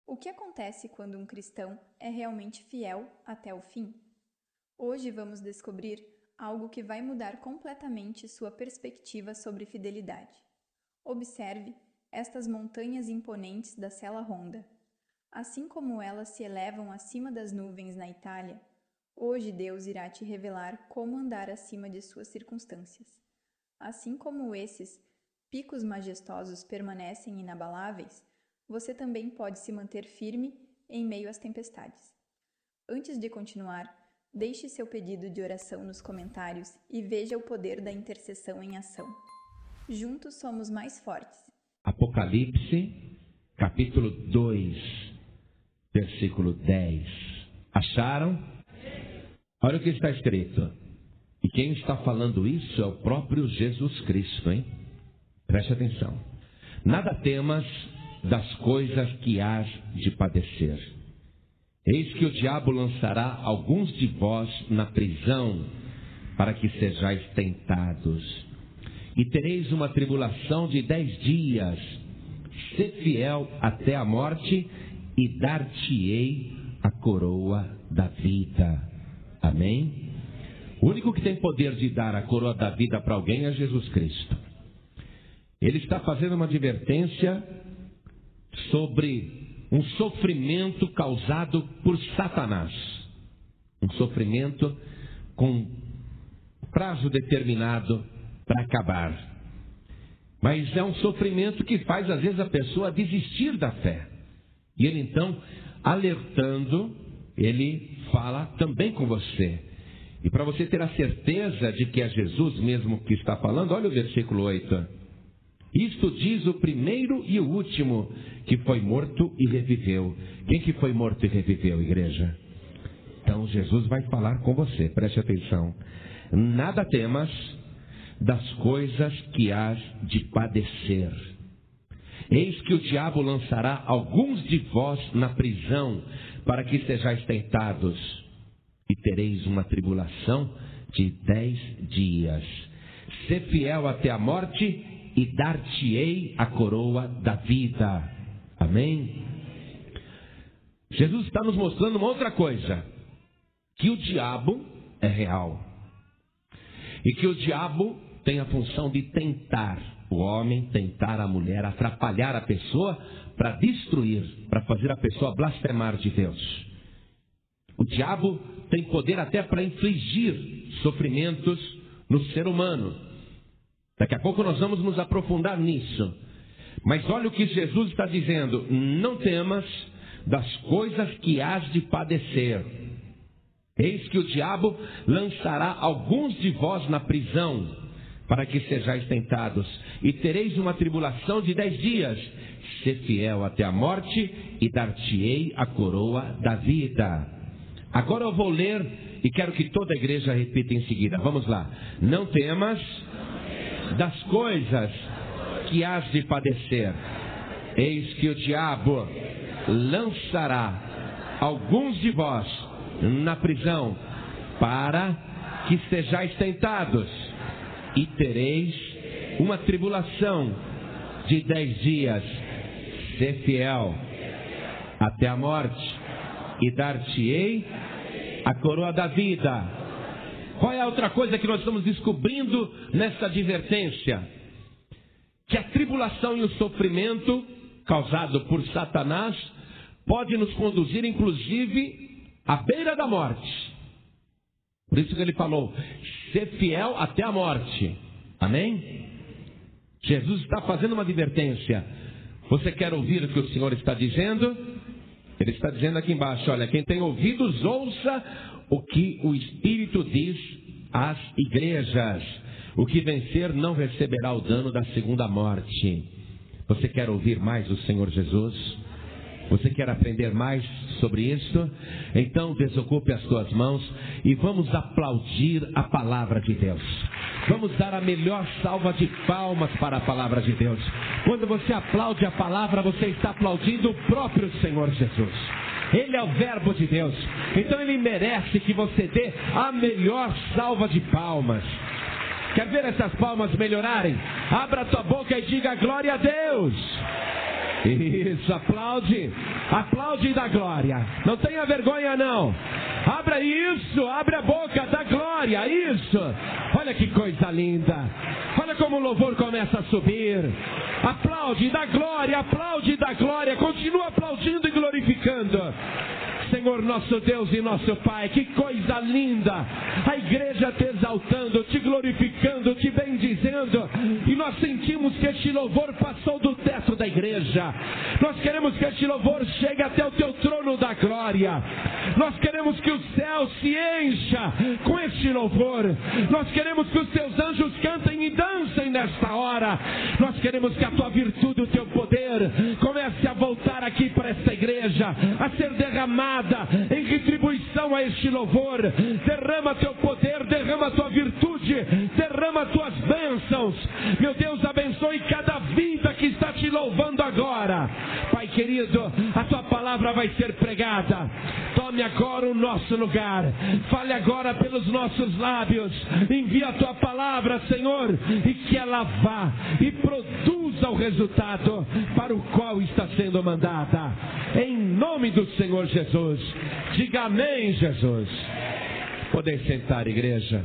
O que acontece quando um cristão é realmente fiel até o fim? Hoje vamos descobrir algo que vai mudar completamente sua perspectiva sobre fidelidade. Observe estas montanhas imponentes da Sella Honda. Assim como elas se elevam acima das nuvens na Itália, hoje Deus irá te revelar como andar acima de suas circunstâncias. Assim como esses picos majestosos permanecem inabaláveis, você também pode se manter firme em meio às tempestades. Antes de continuar, deixe seu pedido de oração nos comentários e veja o poder da intercessão em ação. Juntos somos mais fortes. Apocalipse, capítulo 2, versículo 10. Acharam? Olha o que está escrito. E quem está falando isso é o próprio Jesus Cristo, hein? Preste atenção. Nada temas das coisas que hás de padecer. Eis que o diabo lançará alguns de vós na prisão, para que sejais tentados. E tereis uma tribulação de 10 dias. Sê fiel até a morte, e dar-te-ei a coroa da vida. Amém? O único que tem poder de dar a coroa da vida para alguém é Jesus Cristo. Ele está fazendo uma advertência sobre um sofrimento causado por Satanás. Um sofrimento com prazo determinado para acabar. Mas é um sofrimento que faz às vezes a pessoa desistir da fé. E ele então, alertando, ele fala também com você. E para você ter a certeza de que é Jesus mesmo que está falando, olha o versículo 8. Isto diz o primeiro e o último, que foi morto e reviveu. Quem que foi morto e reviveu, igreja? Então Jesus vai falar com você, preste atenção. Nada temas das coisas que hás de padecer. Eis que o diabo lançará alguns de vós na prisão, para que sejais tentados, e tereis uma tribulação de 10 dias. Sê fiel até a morte, e dar-te-ei a coroa da vida. Amém? Jesus está nos mostrando uma outra coisa. Que o diabo é real. E que o diabo tem a função de tentar o homem, tentar a mulher, atrapalhar a pessoa para destruir, para fazer a pessoa blasfemar de Deus. O diabo tem poder até para infligir sofrimentos no ser humano. Daqui a pouco nós vamos nos aprofundar nisso. Mas olha o que Jesus está dizendo. Não temas das coisas que hás de padecer. Eis que o diabo lançará alguns de vós na prisão, para que sejais tentados. E tereis uma tribulação de 10 dias. Sê fiel até a morte, e dar-te-ei a coroa da vida. Agora eu vou ler, e quero que toda a igreja repita em seguida. Vamos lá. Não temas das coisas que hás de padecer. Eis que o diabo lançará alguns de vós na prisão, para que sejais tentados, e tereis uma tribulação de 10 dias. Sê fiel até a morte, e dar-te-ei a coroa da vida. Qual é a outra coisa que nós estamos descobrindo nessa advertência? Que a tribulação e o sofrimento causado por Satanás pode nos conduzir, inclusive, à beira da morte. Por isso que ele falou, ser fiel até a morte. Amém? Jesus está fazendo uma advertência. Você quer ouvir o que o Senhor está dizendo? Ele está dizendo aqui embaixo, olha, quem tem ouvidos, ouça o que o Espírito diz às igrejas. O que vencer não receberá o dano da segunda morte. Você quer ouvir mais do Senhor Jesus? Você quer aprender mais sobre isso? Então desocupe as suas mãos e vamos aplaudir a palavra de Deus. Vamos dar a melhor salva de palmas para a palavra de Deus. Quando você aplaude a palavra, você está aplaudindo o próprio Senhor Jesus. Ele é o verbo de Deus. Então ele merece que você dê a melhor salva de palmas. Quer ver essas palmas melhorarem? Abra a tua boca e diga glória a Deus. Isso, aplaude. Aplaude da glória. Não tenha vergonha não. Abra isso, abre a boca da glória. Isso. Olha que coisa linda. Olha como o louvor começa a subir. Aplaude da glória, aplaude da glória. Continua aplaudindo e glorificando. Senhor nosso Deus e nosso Pai, que coisa linda, a igreja te exaltando, te glorificando, te bendizendo, e nós sentimos que este louvor passou do teto da igreja. Nós queremos que este louvor chegue até o teu trono da glória. Nós queremos que o céu se encha com este louvor. Nós queremos que os teus anjos cantem e dancem nesta hora. Nós queremos que a tua virtude, o teu poder comece a voltar aqui para esta igreja, a ser derramada em retribuição a este louvor. Derrama teu poder, derrama tua virtude, derrama tuas bênçãos. Meu Deus, abençoe cada vida que está te louvando agora. Pai querido, a tua palavra vai ser pregada. Tome agora o nosso lugar. Fale agora pelos nossos lábios. Envia a tua palavra, Senhor, e que ela vá e produza o resultado para o qual está sendo mandada. Em nome do Senhor Jesus. Diga amém, Jesus. Podem sentar, igreja.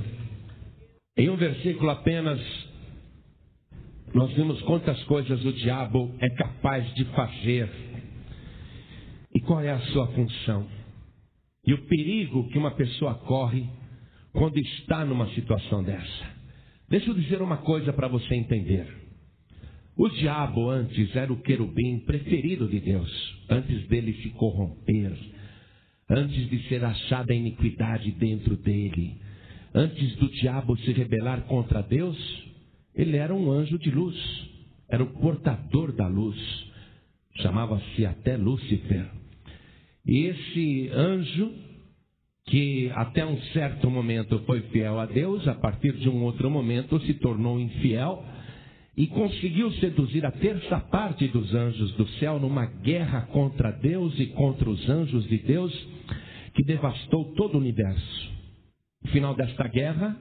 Em um versículo apenas, nós vimos quantas coisas o diabo é capaz de fazer e qual é a sua função e o perigo que uma pessoa corre quando está numa situação dessa. Deixa eu dizer uma coisa para você entender. O diabo antes era o querubim preferido de Deus, antes dele se corromper, antes de ser achada a iniquidade dentro dele, antes do diabo se rebelar contra Deus, ele era um anjo de luz, era o portador da luz, chamava-se até Lúcifer. E esse anjo, que até um certo momento foi fiel a Deus, a partir de um outro momento se tornou infiel, e conseguiu seduzir a terça parte dos anjos do céu numa guerra contra Deus e contra os anjos de Deus, que devastou todo o universo. O final desta guerra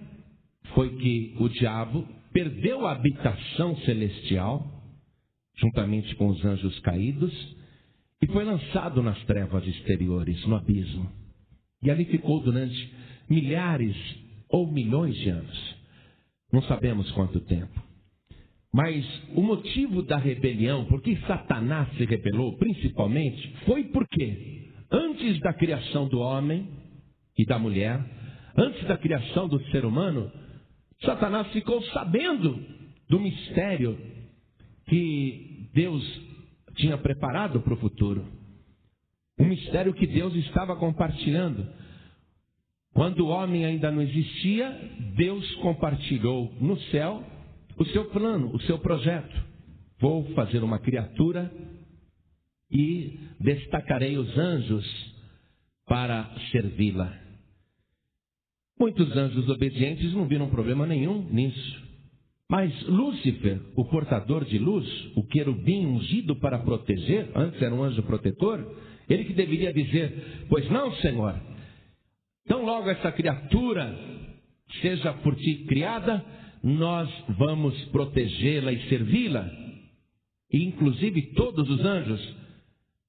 foi que o diabo perdeu a habitação celestial, juntamente com os anjos caídos, e foi lançado nas trevas exteriores, no abismo. E ali ficou durante milhares ou milhões de anos. Não sabemos quanto tempo. Mas o motivo da rebelião, porque Satanás se rebelou principalmente, foi porque antes da criação do homem e da mulher, antes da criação do ser humano, Satanás ficou sabendo do mistério que Deus tinha preparado para o futuro. Um mistério que Deus estava compartilhando. Quando o homem ainda não existia, Deus compartilhou no céu o seu plano, o seu projeto. Vou fazer uma criatura e destacarei os anjos para servi-la. Muitos anjos obedientes não viram problema nenhum nisso. Mas Lúcifer, o portador de luz, o querubim ungido para proteger, antes era um anjo protetor, ele que deveria dizer: pois não, Senhor, tão logo essa criatura seja por ti criada, nós vamos protegê-la e servi-la, e inclusive todos os anjos.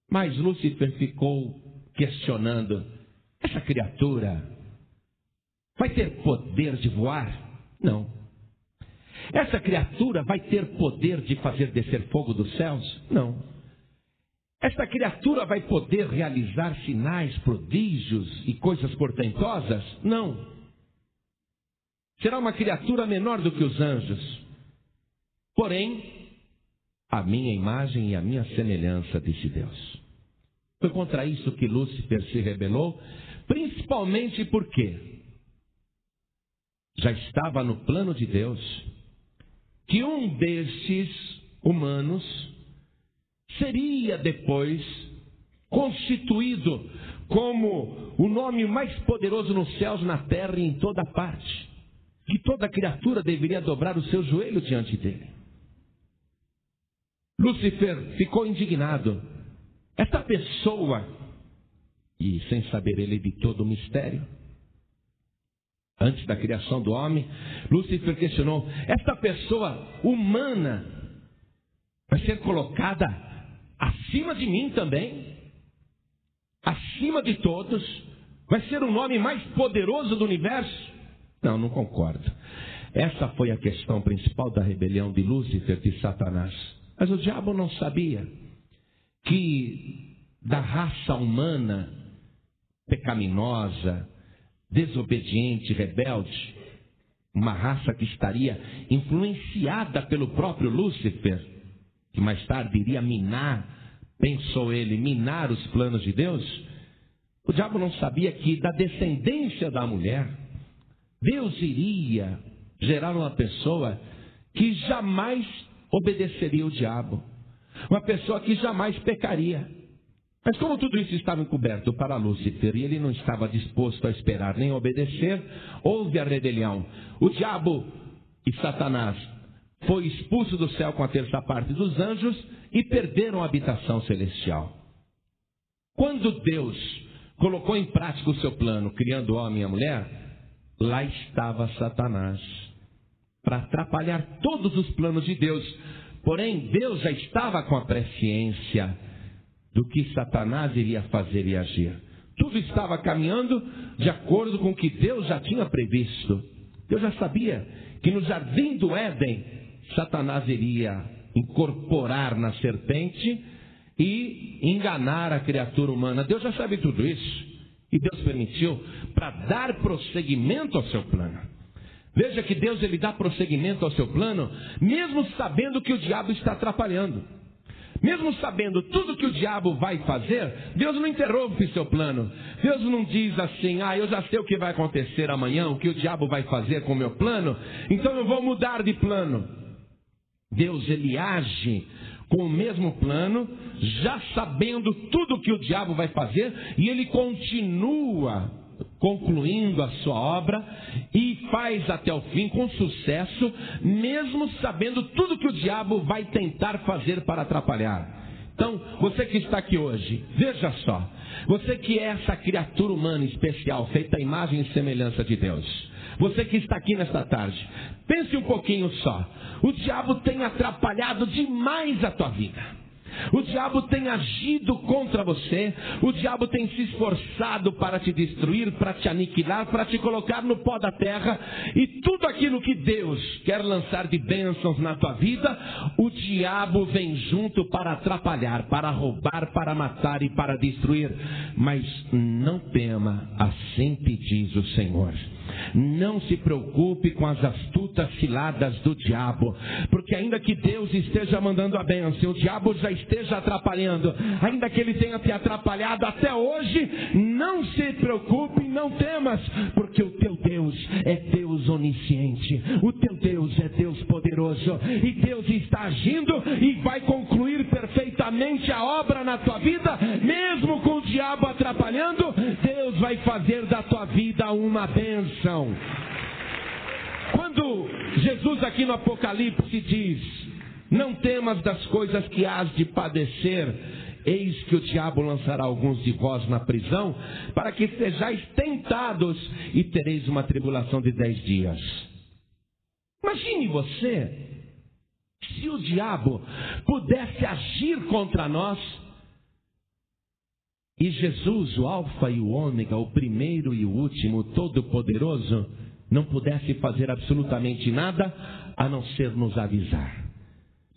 Mas Lúcifer ficou questionando: essa criatura vai ter poder de voar? Não. Essa criatura vai ter poder de fazer descer fogo dos céus? Não. Essa criatura vai poder realizar sinais, prodígios e coisas portentosas? Não. Será uma criatura menor do que os anjos. Porém, a minha imagem e a minha semelhança, disse Deus. Foi contra isso que Lúcifer se rebelou, principalmente porque já estava no plano de Deus que um destes humanos seria depois constituído como o nome mais poderoso nos céus, na terra e em toda parte. Que toda criatura deveria dobrar o seu joelho diante dele. Lúcifer ficou indignado. Esta pessoa, e sem saber ele de todo o mistério, antes da criação do homem, Lúcifer questionou: esta pessoa humana vai ser colocada à acima de mim também, acima de todos, vai ser o nome mais poderoso do universo? Não, não concordo. Essa foi a questão principal da rebelião de Lúcifer, de Satanás. Mas o diabo não sabia que da raça humana pecaminosa, desobediente, rebelde, uma raça que estaria influenciada pelo próprio Lúcifer, que mais tarde iria minar, pensou ele, minar os planos de Deus. O diabo não sabia que da descendência da mulher, Deus iria gerar uma pessoa que jamais obedeceria o diabo, uma pessoa que jamais pecaria. Mas como tudo isso estava encoberto para Lúcifer e ele não estava disposto a esperar nem obedecer, houve a rebelião. O diabo e Satanás foi expulso do céu com a terça parte dos anjos e perderam a habitação celestial. Quando Deus colocou em prática o seu plano, criando o homem e a mulher, lá estava Satanás, para atrapalhar todos os planos de Deus. Porém, Deus já estava com a presciência do que Satanás iria fazer e agir. Tudo estava caminhando de acordo com o que Deus já tinha previsto. Deus já sabia que no jardim do Éden, Satanás iria incorporar na serpente e enganar a criatura humana. Deus já sabe tudo isso. E Deus permitiu para dar prosseguimento ao seu plano. Veja que Deus ele dá prosseguimento ao seu plano, mesmo sabendo que o diabo está atrapalhando. Mesmo sabendo tudo que o diabo vai fazer, Deus não interrompe seu plano. Deus não diz assim, eu já sei o que vai acontecer amanhã, o que o diabo vai fazer com o meu plano, então eu vou mudar de plano. Deus ele age com o mesmo plano, já sabendo tudo que o diabo vai fazer, e ele continua concluindo a sua obra e faz até o fim com sucesso, mesmo sabendo tudo que o diabo vai tentar fazer para atrapalhar. Então, você que está aqui hoje, veja só, você que é essa criatura humana especial, feita à imagem e semelhança de Deus, você que está aqui nesta tarde, pense um pouquinho só. O diabo tem atrapalhado demais a tua vida. O diabo tem agido contra você. O diabo tem se esforçado para te destruir, para te aniquilar, para te colocar no pó da terra. E tudo aquilo que Deus quer lançar de bênçãos na tua vida, o diabo vem junto para atrapalhar, para roubar, para matar e para destruir. Mas não tema, assim te diz o Senhor. Não se preocupe com as astutas ciladas do diabo, porque ainda que Deus esteja mandando a bênção, o diabo já esteja atrapalhando, ainda que ele tenha te atrapalhado até hoje, não se preocupe, não temas, porque o teu Deus é Deus onisciente, o teu Deus é Deus poderoso, e Deus está agindo e vai concluir perfeitamente a obra na tua vida, mesmo com o diabo atrapalhando. Deus vai fazer da tua vida uma bênção. Quando Jesus aqui no Apocalipse diz, não temas das coisas que hás de padecer, eis que o diabo lançará alguns de vós na prisão, para que sejais tentados e tereis uma tribulação de 10 dias. Imagine você, se o diabo pudesse agir contra nós, e Jesus, o alfa e o ômega, o primeiro e o último, o todo-poderoso, não pudesse fazer absolutamente nada, a não ser nos avisar.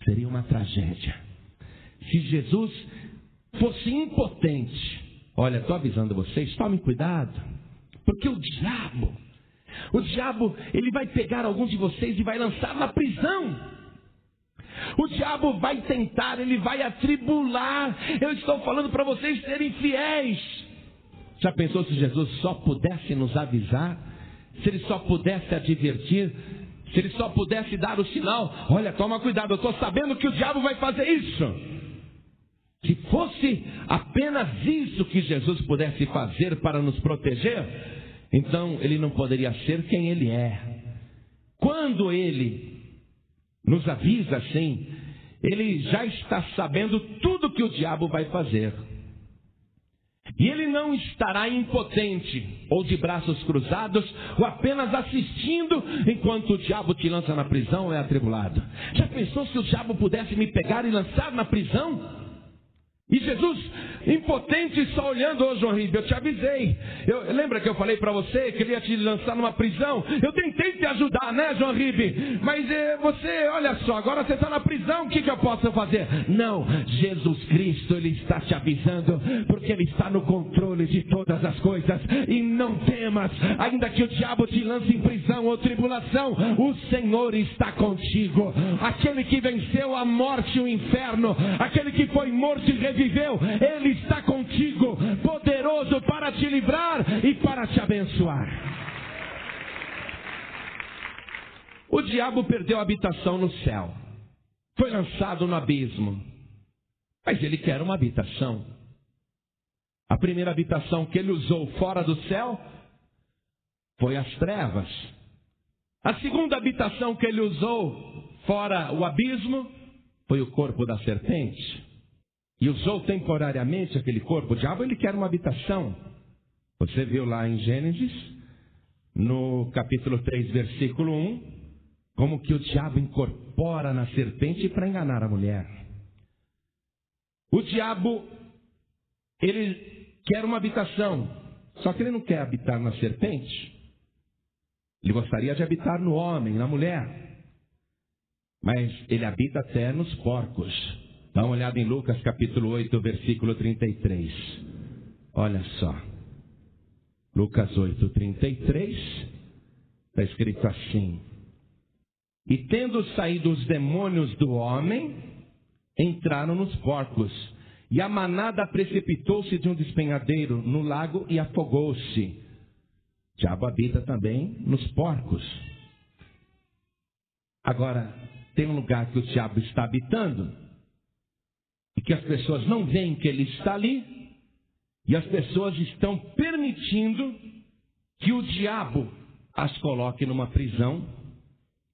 Seria uma tragédia. Se Jesus fosse impotente, olha, estou avisando vocês, tomem cuidado, porque o diabo, ele vai pegar alguns de vocês e vai lançar na prisão. O diabo vai tentar, ele vai atribular. Eu estou falando para vocês serem fiéis. Já pensou se Jesus só pudesse nos avisar? Se ele só pudesse advertir? Se ele só pudesse dar o sinal? Olha, toma cuidado, eu estou sabendo que o diabo vai fazer isso. Se fosse apenas isso que Jesus pudesse fazer para nos proteger, então ele não poderia ser quem ele é. Quando ele nos avisa assim, ele já está sabendo tudo que o diabo vai fazer. E ele não estará impotente, ou de braços cruzados, ou apenas assistindo, enquanto o diabo te lança na prisão ou é atribulado. Já pensou se o diabo pudesse me pegar e lançar na prisão? E Jesus, impotente, só olhando, ô João Ribe, eu te avisei. Lembra que eu falei para você que ele ia te lançar numa prisão? Eu tentei te ajudar, né, João Ribe? Mas você, olha só, agora você está na prisão, o que eu posso fazer? Não, Jesus Cristo, Ele está te avisando, porque Ele está no controle de todas as coisas. E não temas, ainda que o diabo te lance em prisão ou tribulação, o Senhor está contigo. Aquele que venceu a morte e o inferno, aquele que foi morto e reviveu, Ele está contigo, poderoso para te livrar e para te abençoar. O diabo perdeu a habitação no céu, foi lançado no abismo, mas ele quer uma habitação. A primeira habitação que ele usou fora do céu foi as trevas. A segunda habitação que ele usou fora o abismo foi o corpo da serpente. E usou temporariamente aquele corpo. O diabo, ele quer uma habitação. Você viu lá em Gênesis, no capítulo 3, versículo 1, como que o diabo incorpora na serpente para enganar a mulher. O diabo, ele quer uma habitação, só que ele não quer habitar na serpente. Ele gostaria de habitar no homem, na mulher. Mas ele habita até nos porcos. Dá uma olhada em Lucas capítulo 8, versículo 33. Olha só. Lucas 8, 33. Está escrito assim: e tendo saído os demônios do homem, entraram nos porcos. E a manada precipitou-se de um despenhadeiro no lago e afogou-se. O diabo habita também nos porcos. Agora, tem um lugar que o diabo está habitando e que as pessoas não veem que ele está ali, e as pessoas estão permitindo que o diabo as coloque numa prisão,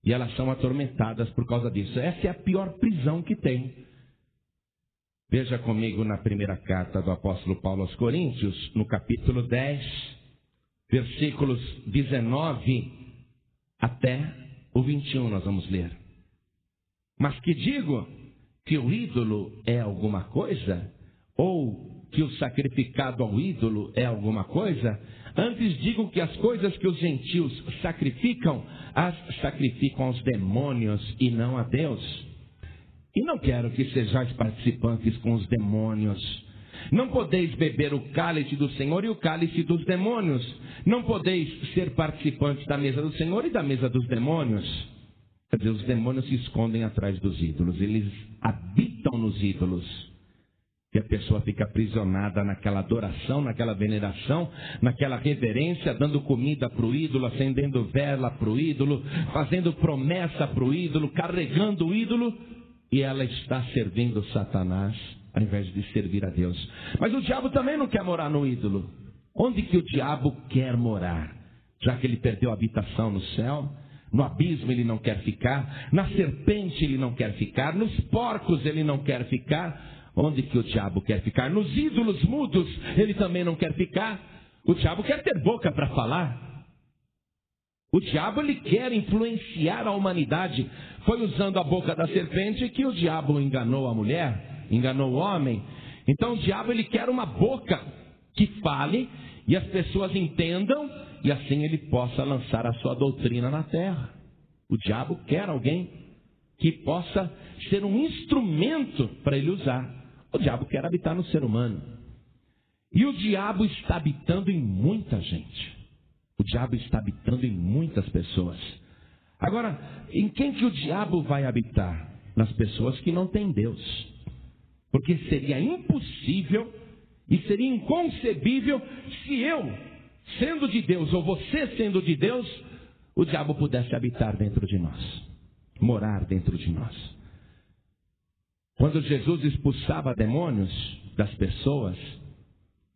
e elas são atormentadas por causa disso. Essa é a pior prisão que tem. Veja comigo na primeira carta do apóstolo Paulo aos Coríntios, no capítulo 10, versículos 19 até o 21, nós vamos ler. Mas que digo que o ídolo é alguma coisa? Ou que o sacrificado ao ídolo é alguma coisa? Antes digo que as coisas que os gentios sacrificam, as sacrificam aos demônios e não a Deus. E não quero que sejais participantes com os demônios. Não podeis beber o cálice do Senhor e o cálice dos demônios. Não podeis ser participantes da mesa do Senhor e da mesa dos demônios. Quer dizer, os demônios se escondem atrás dos ídolos. Eles habitam nos ídolos. E a pessoa fica aprisionada naquela adoração, naquela veneração, naquela reverência, dando comida para o ídolo, acendendo vela para o ídolo, fazendo promessa para o ídolo, carregando o ídolo. E ela está servindo Satanás ao invés de servir a Deus. Mas o diabo também não quer morar no ídolo. Onde que o diabo quer morar? Já que ele perdeu a habitação no céu, no abismo ele não quer ficar, na serpente ele não quer ficar, nos porcos ele não quer ficar. Onde que o diabo quer ficar? Nos ídolos mudos ele também não quer ficar. O diabo quer ter boca para falar. O diabo, ele quer influenciar a humanidade. Foi usando a boca da serpente que o diabo enganou a mulher, enganou o homem. Então o diabo, ele quer uma boca que fale e as pessoas entendam, e assim ele possa lançar a sua doutrina na terra. O diabo quer alguém que possa ser um instrumento para ele usar. O diabo quer habitar no ser humano. E o diabo está habitando em muita gente. O diabo está habitando em muitas pessoas. Agora, em quem que o diabo vai habitar? Nas pessoas que não têm Deus. Porque seria impossível e seria inconcebível se eu, sendo de Deus, ou você sendo de Deus, o diabo pudesse habitar dentro de nós, morar dentro de nós. Quando Jesus expulsava demônios das pessoas,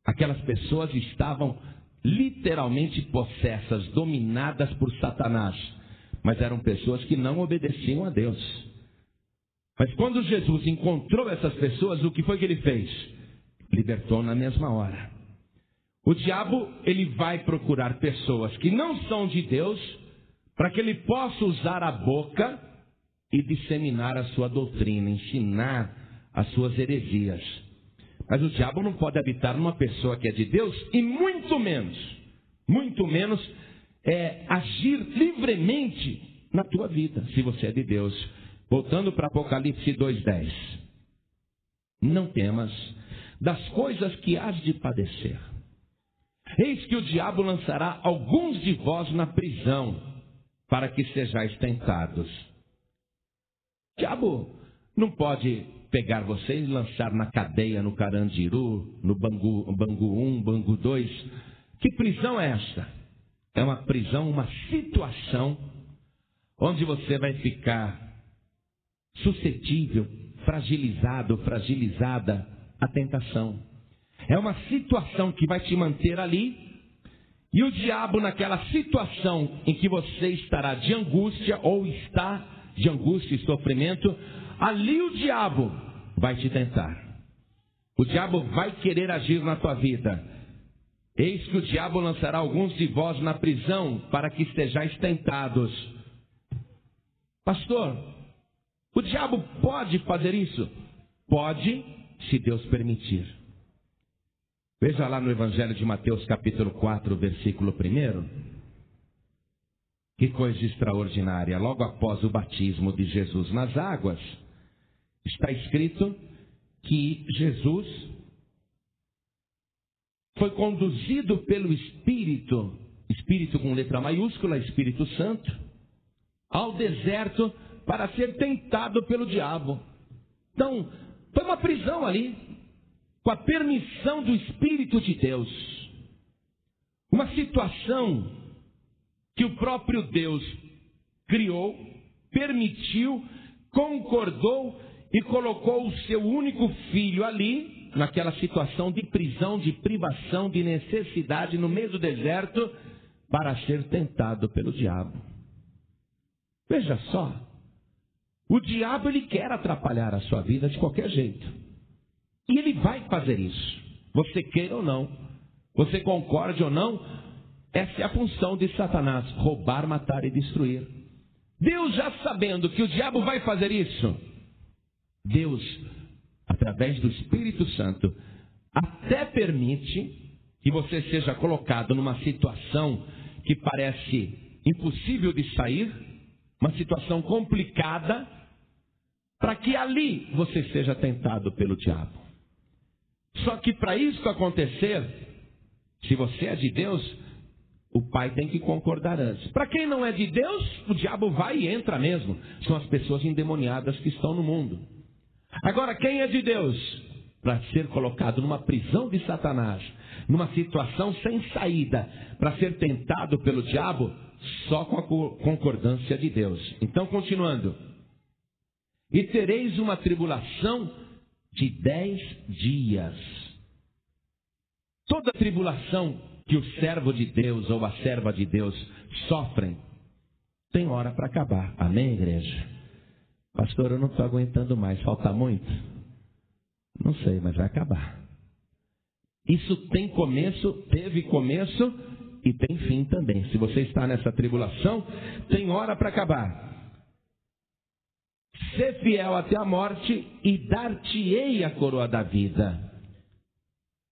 aquelas pessoas estavam literalmente possessas, dominadas por Satanás, mas eram pessoas que não obedeciam a Deus. Mas quando Jesus encontrou essas pessoas, o que foi que ele fez? Libertou na mesma hora. O diabo, ele vai procurar pessoas que não são de Deus, para que ele possa usar a boca e disseminar a sua doutrina, ensinar as suas heresias. Mas o diabo não pode habitar numa pessoa que é de Deus e muito menos agir livremente na tua vida, se você é de Deus. Voltando para Apocalipse 2:10. Não temas das coisas que hás de padecer. Eis que o diabo lançará alguns de vós na prisão, para que sejais tentados. O diabo não pode pegar você e lançar na cadeia, no Carandiru, no Bangu 1, Bangu 2. Que prisão é esta? É uma prisão, uma situação onde você vai ficar suscetível, fragilizada à tentação. É uma situação que vai te manter ali, e o diabo, naquela situação em que você estará de angústia, ou está de angústia e sofrimento, ali o diabo vai te tentar. O diabo vai querer agir na tua vida. Eis que o diabo lançará alguns de vós na prisão, para que estejais tentados. Pastor, o diabo pode fazer isso? Pode, se Deus permitir. Veja lá no Evangelho de Mateus, capítulo 4, versículo 1. Que coisa extraordinária. Logo após o batismo de Jesus nas águas, está escrito que Jesus foi conduzido pelo Espírito com letra maiúscula, Espírito Santo, ao deserto para ser tentado pelo diabo. Então, foi uma prisão ali, com a permissão do Espírito de Deus. Uma situação que o próprio Deus criou, permitiu, concordou e colocou o seu único filho ali, naquela situação de prisão, de privação, de necessidade no meio do deserto, para ser tentado pelo diabo. Veja só, o diabo ele quer atrapalhar a sua vida de qualquer jeito. E ele vai fazer isso. Você queira ou não, você concorde ou não, essa é a função de Satanás: roubar, matar e destruir. Deus, já sabendo que o diabo vai fazer isso, Deus, através do Espírito Santo, até permite que você seja colocado numa situação que parece impossível de sair, uma situação complicada, para que ali você seja tentado pelo diabo. Só que para isso acontecer, se você é de Deus, o pai tem que concordar antes. Para quem não é de Deus, o diabo vai e entra mesmo. São as pessoas endemoniadas que estão no mundo. Agora, quem é de Deus, para ser colocado numa prisão de Satanás, numa situação sem saída, para ser tentado pelo diabo, só com a concordância de Deus. Então, continuando. E tereis uma tribulação de 10 dias. Toda tribulação que o servo de Deus ou a serva de Deus sofrem, tem hora para acabar. Amém, igreja? Pastor, eu não estou aguentando mais. Falta muito? Não sei, mas vai acabar. Isso tem começo, teve começo e tem fim também. Se você está nessa tribulação, tem hora para acabar. Ser fiel até a morte e dar-te-ei a coroa da vida.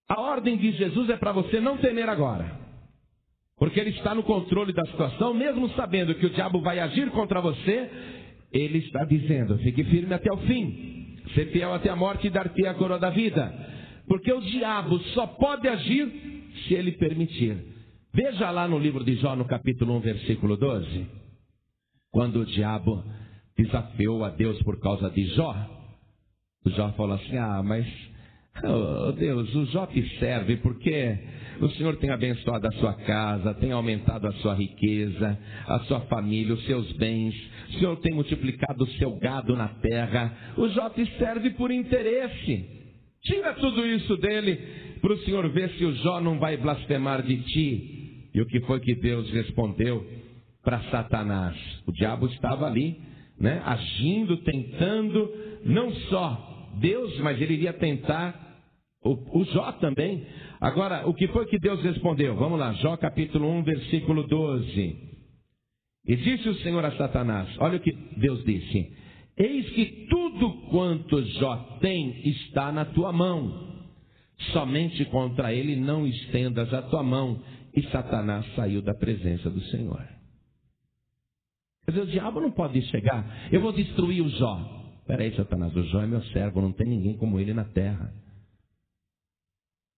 A ordem de Jesus é para você não temer agora, porque Ele está no controle da situação. Mesmo sabendo que o diabo vai agir contra você, Ele está dizendo: fique firme até o fim, ser fiel até a morte e dar-te-ei a coroa da vida. Porque o diabo só pode agir se ele permitir. Veja lá no livro de Jó, no capítulo 1, versículo 12, quando o diabo desafiou a Deus por causa de Jó. O Jó falou assim: mas Deus, o Jó te serve porque o Senhor tem abençoado a sua casa, tem aumentado a sua riqueza, a sua família, os seus bens. O Senhor tem multiplicado o seu gado na terra. O Jó te serve por interesse. Tira tudo isso dele para o Senhor ver se o Jó não vai blasfemar de ti. E o que foi que Deus respondeu para Satanás? O diabo estava ali, agindo, tentando, não só Deus, mas ele iria tentar o Jó também. Agora, o que foi que Deus respondeu? Vamos lá, Jó capítulo 1, versículo 12. E disse o Senhor a Satanás, olha o que Deus disse: eis que tudo quanto Jó tem está na tua mão. somente contra ele não estendas a tua mão. E Satanás saiu da presença do Senhor. Quer dizer, o diabo não pode chegar, eu vou destruir o Jó. Peraí, Satanás, o Jó é meu servo, não tem ninguém como ele na terra.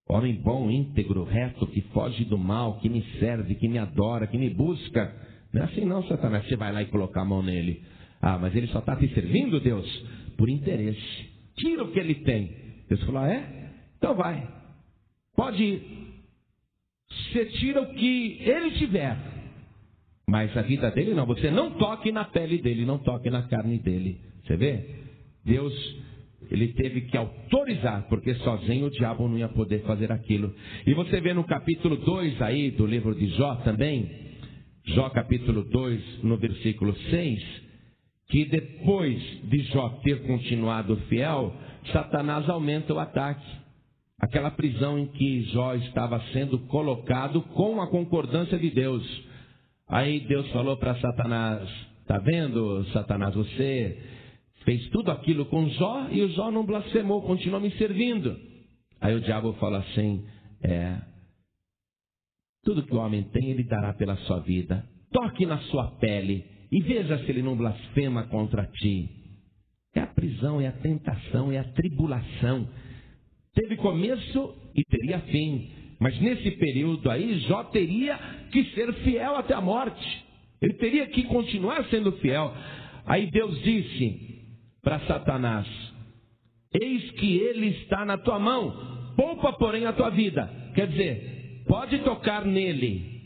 Homem bom, íntegro, reto, que foge do mal, que me serve, que me adora, que me busca. Não é assim não, Satanás, você vai lá e colocar a mão nele. Ah, mas ele só está te servindo, Deus, por interesse. Tira o que ele tem. Deus falou, então vai. Pode ir. Você tira o que ele tiver. Mas a vida dele não. Você não toque na pele dele, não toque na carne dele. Você vê? Deus, ele teve que autorizar, porque sozinho o diabo não ia poder fazer aquilo. E você vê no capítulo 2 aí do livro de Jó também, Jó capítulo 2, no versículo 6, que depois de Jó ter continuado fiel, Satanás aumenta o ataque. Aquela prisão em que Jó estava sendo colocado com a concordância de Deus. Aí Deus falou para Satanás, tá vendo, Satanás, você fez tudo aquilo com Jó e o Jó não blasfemou, continuou me servindo. Aí o diabo fala assim, tudo que o homem tem ele dará pela sua vida. Toque na sua pele e veja se ele não blasfema contra ti. É a prisão, é a tentação, é a tribulação. Teve começo e teria fim. Mas nesse período aí, Jó teria que ser fiel até a morte. Ele teria que continuar sendo fiel. Aí Deus disse para Satanás, eis que ele está na tua mão, poupa porém a tua vida. Quer dizer, pode tocar nele,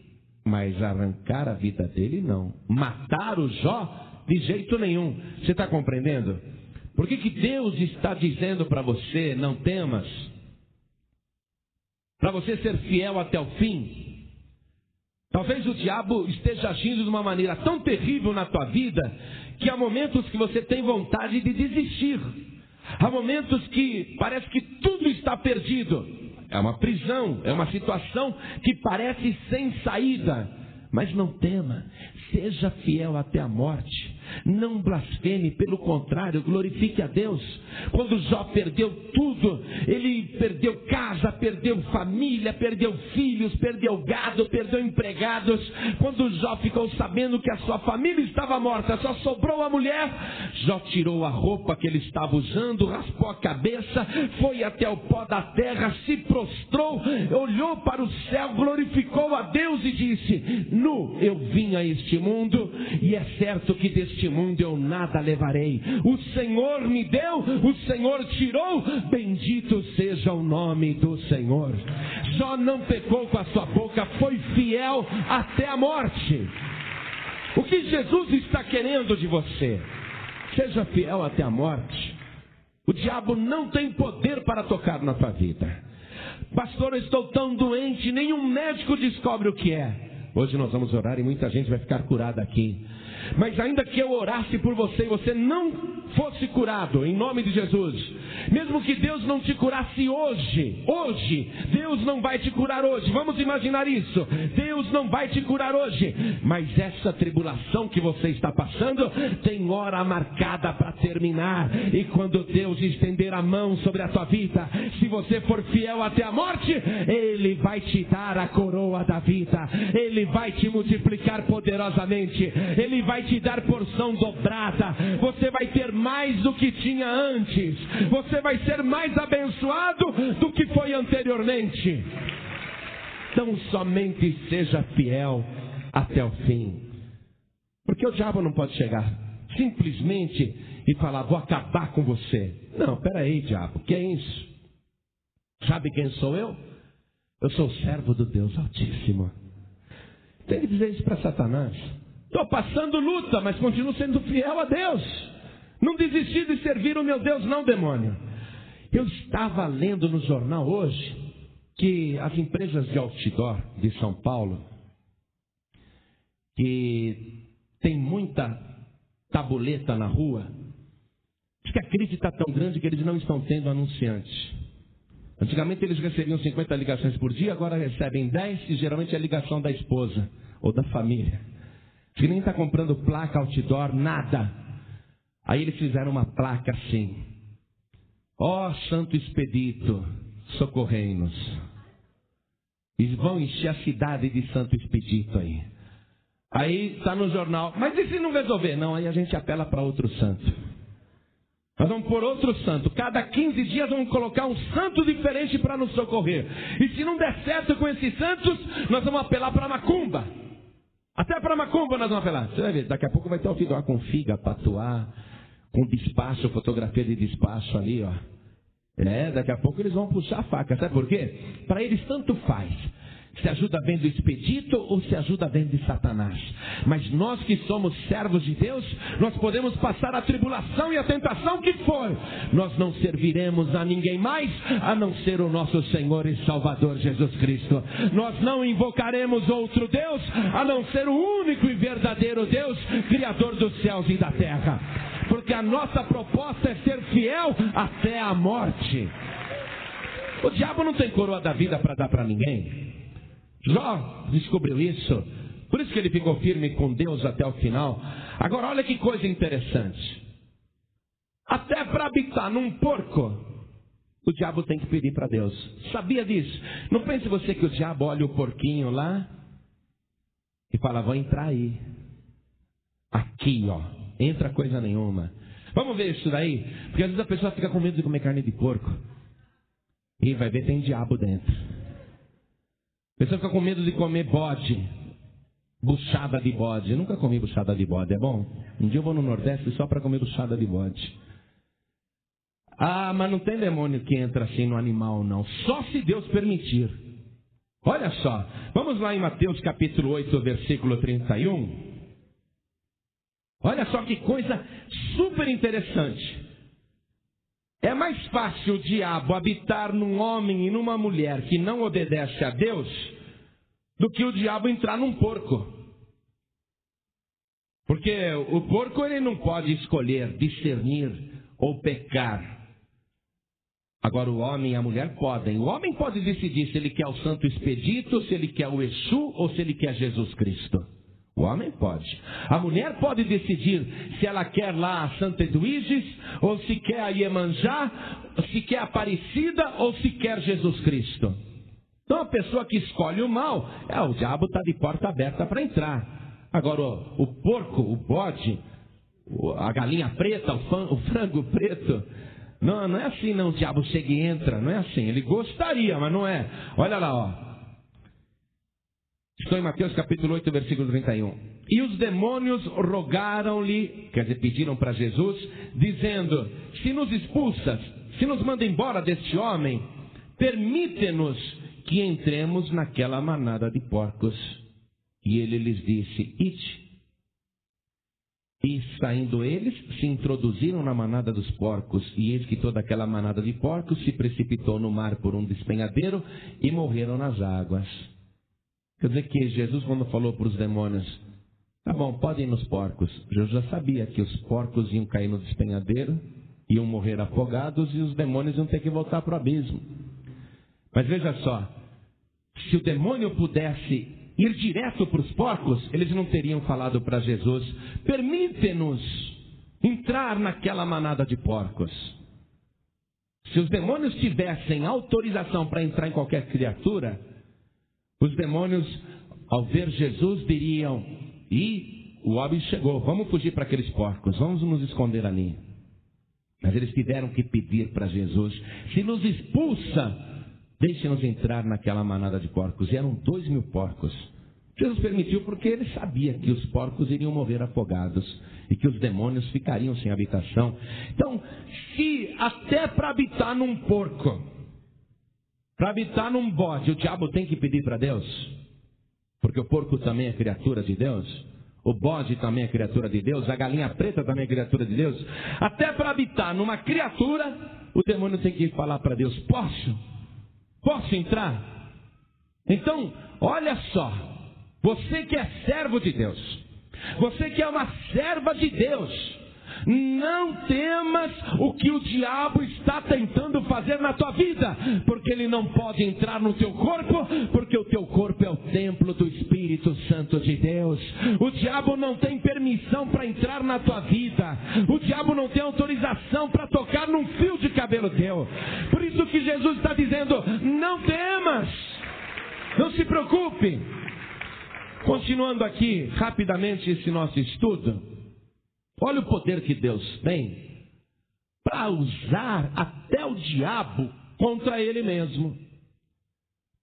mas arrancar a vida dele não. Matar o Jó de jeito nenhum. Você está compreendendo? Por que Deus está dizendo para você, não temas? Para você ser fiel até o fim. Talvez o diabo esteja agindo de uma maneira tão terrível na tua vida, que há momentos que você tem vontade de desistir. Há momentos que parece que tudo está perdido. É uma prisão, é uma situação que parece sem saída. Mas não tema, seja fiel até a morte. Não blasfeme, pelo contrário, glorifique a Deus. Quando Jó perdeu tudo, ele perdeu casa, perdeu família, perdeu filhos, perdeu gado, perdeu empregados. Quando Jó ficou sabendo que a sua família estava morta, só sobrou a mulher, Jó tirou a roupa que ele estava usando, raspou a cabeça, foi até o pó da terra, se prostrou, olhou para o céu, glorificou a Deus e disse, nu eu vim a este mundo, e é certo que deste mundo eu nada levarei. O Senhor me deu, o Senhor tirou, bendito seja o nome do Senhor. Jó não pecou com a sua boca, foi fiel até a morte. O que Jesus está querendo de você? Seja fiel até a morte. O diabo não tem poder para tocar na tua vida. Pastor, eu estou tão doente, nenhum médico descobre o que é. Hoje nós vamos orar e muita gente vai ficar curada aqui. Mas ainda que eu orasse por você e você não fosse curado, em nome de Jesus, mesmo que Deus não te curasse hoje, Deus não vai te curar hoje, vamos imaginar isso, Deus não vai te curar hoje, mas essa tribulação que você está passando, tem hora marcada para terminar, e quando Deus estender a mão sobre a tua vida, se você for fiel até a morte, Ele vai te dar a coroa da vida, Ele vai te multiplicar poderosamente, Ele vai te dar porção dobrada, você vai ter mais do que tinha antes, você vai ser mais abençoado do que foi anteriormente. Então somente seja fiel até o fim, porque o diabo não pode chegar simplesmente e falar, vou acabar com você. Não, peraí, diabo, que é isso? Sabe quem sou eu? Eu sou o servo do Deus Altíssimo. Tem que dizer isso para Satanás. Estou passando luta, mas continuo sendo fiel a Deus. Não desisti de servir o meu Deus, não, demônio. Eu estava lendo no jornal hoje que as empresas de outdoor de São Paulo, que tem muita tabuleta na rua, diz que a crise está tão grande que eles não estão tendo anunciantes. Antigamente eles recebiam 50 ligações por dia, agora recebem 10, e geralmente é a ligação da esposa ou da família. Que nem está comprando placa, outdoor, nada. Aí eles fizeram uma placa assim, ó Santo Expedito, socorrei-nos. E vão encher a cidade de Santo Expedito aí. Aí está no jornal, mas e se não resolver? Não, aí a gente apela para outro santo. Nós vamos pôr outro santo. Cada 15 dias vamos colocar um santo diferente para nos socorrer. E se não der certo com esses santos, nós vamos apelar para Macumba. Até para Macumba nós vamos apelar. Você vai ver, daqui a pouco vai ter o filho com figa, patuá, com despacho, fotografia de despacho ali, ó. Daqui a pouco eles vão puxar a faca. Sabe por quê? Para eles tanto faz. Se ajuda vem do Expedito ou se ajuda vem de Satanás. Mas nós que somos servos de Deus, nós podemos passar a tribulação e a tentação que for. Nós não serviremos a ninguém mais, a não ser o nosso Senhor e Salvador Jesus Cristo. Nós não invocaremos outro Deus, a não ser o único e verdadeiro Deus, Criador dos céus e da terra. Porque a nossa proposta é ser fiel até a morte. O diabo não tem coroa da vida para dar para ninguém. Jó descobriu isso. Por isso que ele ficou firme com Deus até o final. Agora olha que coisa interessante. Até para habitar num porco, o diabo tem que pedir para Deus. Sabia disso? Não pense você que o diabo olha o porquinho lá e fala, vou entrar aí. Aqui, ó. Entra coisa nenhuma. Vamos ver isso daí? Porque às vezes a pessoa fica com medo de comer carne de porco. E vai ver, tem diabo dentro. A pessoa fica com medo de comer bode. Buchada de bode. Eu nunca comi buchada de bode, é bom? Um dia eu vou no Nordeste só para comer buchada de bode. Ah, mas não tem demônio que entra assim no animal, não. Só se Deus permitir. Olha só. Vamos lá em Mateus capítulo 8, versículo 31. Olha só que coisa super interessante. É mais fácil o diabo habitar num homem e numa mulher que não obedece a Deus do que o diabo entrar num porco. Porque o porco ele não pode escolher, discernir ou pecar. Agora o homem e a mulher podem. O homem pode decidir se ele quer o Santo Expedito, se ele quer o Exu ou se ele quer Jesus Cristo. O homem pode. A mulher pode decidir se ela quer lá a Santa Edwiges, ou se quer a Iemanjá, se quer a Aparecida, ou se quer Jesus Cristo. Então a pessoa que escolhe o mal, o diabo está de porta aberta para entrar. Agora o porco, o bode, a galinha preta, o frango preto, não é assim não, o diabo chega e entra, não é assim. Ele gostaria, mas não é. Olha lá, ó. Estou em Mateus capítulo 8, versículo 31. E os demônios rogaram-lhe, quer dizer, pediram para Jesus, dizendo, se nos expulsas, se nos manda embora deste homem, permite-nos que entremos naquela manada de porcos. E ele lhes disse, ide. E saindo eles, se introduziram na manada dos porcos, e eis que toda aquela manada de porcos se precipitou no mar por um despenhadeiro e morreram nas águas. Quer dizer que Jesus, quando falou para os demônios, tá bom, podem ir nos porcos. Jesus já sabia que os porcos iam cair no despenhadeiro, iam morrer afogados e os demônios iam ter que voltar para o abismo. Mas veja só, se o demônio pudesse ir direto para os porcos, eles não teriam falado para Jesus, permite-nos entrar naquela manada de porcos. Se os demônios tivessem autorização para entrar em qualquer criatura, os demônios, ao ver Jesus, diriam, o homem chegou, vamos fugir para aqueles porcos, vamos nos esconder ali. Mas eles tiveram que pedir para Jesus, se nos expulsa, deixe-nos entrar naquela manada de porcos. E eram 2.000 porcos. Jesus permitiu porque ele sabia que os porcos iriam morrer afogados e que os demônios ficariam sem habitação. Então, se até para habitar num porco, para habitar num bode, o diabo tem que pedir para Deus, porque o porco também é criatura de Deus, o bode também é criatura de Deus, a galinha preta também é criatura de Deus. Até para habitar numa criatura, o demônio tem que falar para Deus, posso entrar? Então, olha só, você que é servo de Deus, você que é uma serva de Deus, não temas o que o diabo está tentando fazer na tua vida, porque ele não pode entrar no teu corpo, porque o teu corpo é o templo do Espírito Santo de Deus. O diabo não tem permissão para entrar na tua vida, o diabo não tem autorização para tocar num fio de cabelo teu. Por isso que Jesus está dizendo: não temas, não se preocupe. Continuando aqui rapidamente esse nosso estudo, olha o poder que Deus tem para usar até o diabo contra ele mesmo.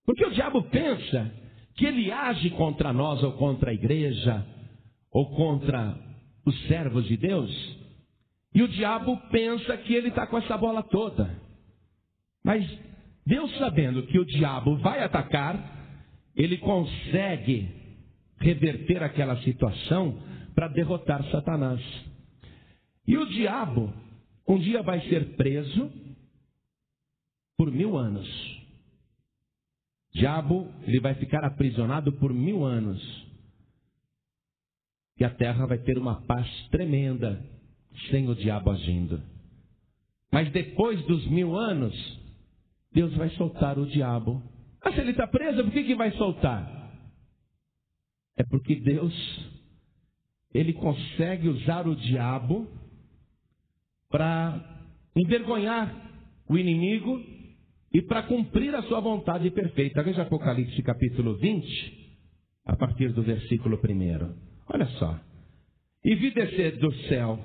Porque o diabo pensa que ele age contra nós, ou contra a igreja, ou contra os servos de Deus, e o diabo pensa que ele está com essa bola toda. Mas Deus, sabendo que o diabo vai atacar, ele consegue reverter aquela situação para derrotar Satanás. E o diabo um dia vai ser preso por 1000 anos. O diabo, ele vai ficar aprisionado por 1000 anos. E a terra vai ter uma paz tremenda sem o diabo agindo. Mas depois dos 1000 anos, Deus vai soltar o diabo. Mas se ele está preso, por que vai soltar? É porque Deus, ele consegue usar o diabo para envergonhar o inimigo e para cumprir a sua vontade perfeita. Veja Apocalipse capítulo 20, a partir do versículo 1. Olha só. E vi descer do céu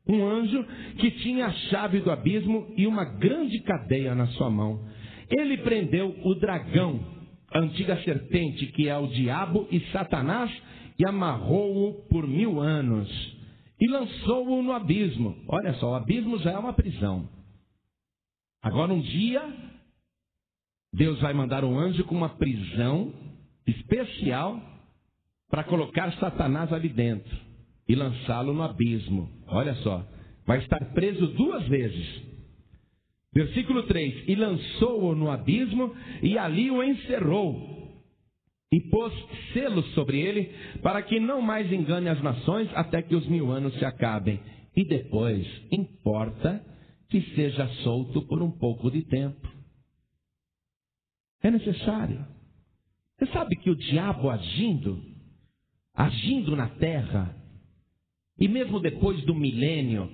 um anjo que tinha a chave do abismo e uma grande cadeia na sua mão. Ele prendeu o dragão, a antiga serpente, que é o diabo e Satanás, e amarrou-o por 1000 anos. E lançou-o no abismo. Olha só, o abismo já é uma prisão. Agora um dia, Deus vai mandar um anjo com uma prisão especial para colocar Satanás ali dentro e lançá-lo no abismo. Olha só, vai estar preso 2 vezes. Versículo 3: e lançou-o no abismo e ali o encerrou. E pôs selos sobre ele, para que não mais engane as nações, até que os 1000 anos se acabem. E depois, importa que seja solto por um pouco de tempo. É necessário. Você sabe que o diabo agindo na terra, e mesmo depois do milênio,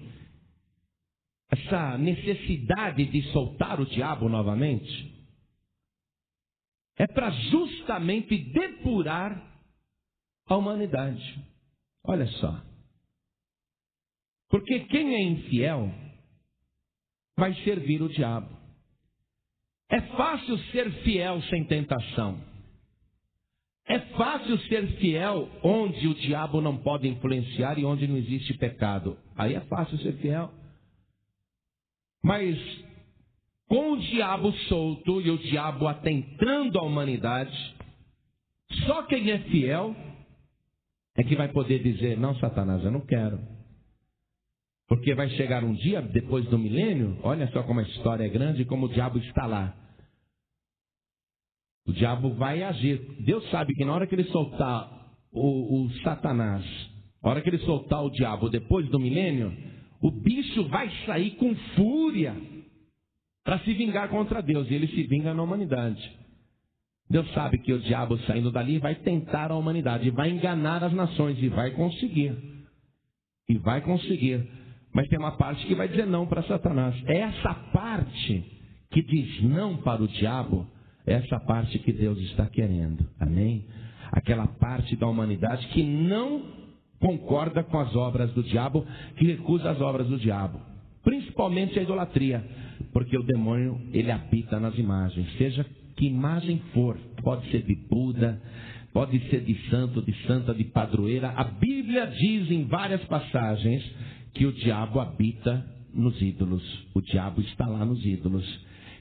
essa necessidade de soltar o diabo novamente, é para justamente depurar a humanidade. Olha só. Porque quem é infiel vai servir o diabo. É fácil ser fiel sem tentação. É fácil ser fiel onde o diabo não pode influenciar e onde não existe pecado. Aí é fácil ser fiel. Mas com o diabo solto e o diabo atentando a humanidade, só quem é fiel é que vai poder dizer: não, Satanás, eu não quero. Porque vai chegar um dia, depois do milênio, olha só como a história é grande e como o diabo está lá. O diabo vai agir. Deus sabe que na hora que ele soltar o Satanás, na hora que ele soltar o diabo depois do milênio, o bicho vai sair com fúria para se vingar contra Deus. E ele se vinga na humanidade. Deus sabe que o diabo saindo dali vai tentar a humanidade, vai enganar as nações e vai conseguir. E vai conseguir. Mas tem uma parte que vai dizer não para Satanás. É essa parte que diz não para o diabo, é essa parte que Deus está querendo. Amém? Aquela parte da humanidade que não concorda com as obras do diabo, que recusa as obras do diabo. Principalmente a idolatria. Porque o demônio, ele habita nas imagens. Seja que imagem for. Pode ser de Buda, pode ser de santo, de santa, de padroeira. A Bíblia diz em várias passagens que o diabo habita nos ídolos. O diabo está lá nos ídolos.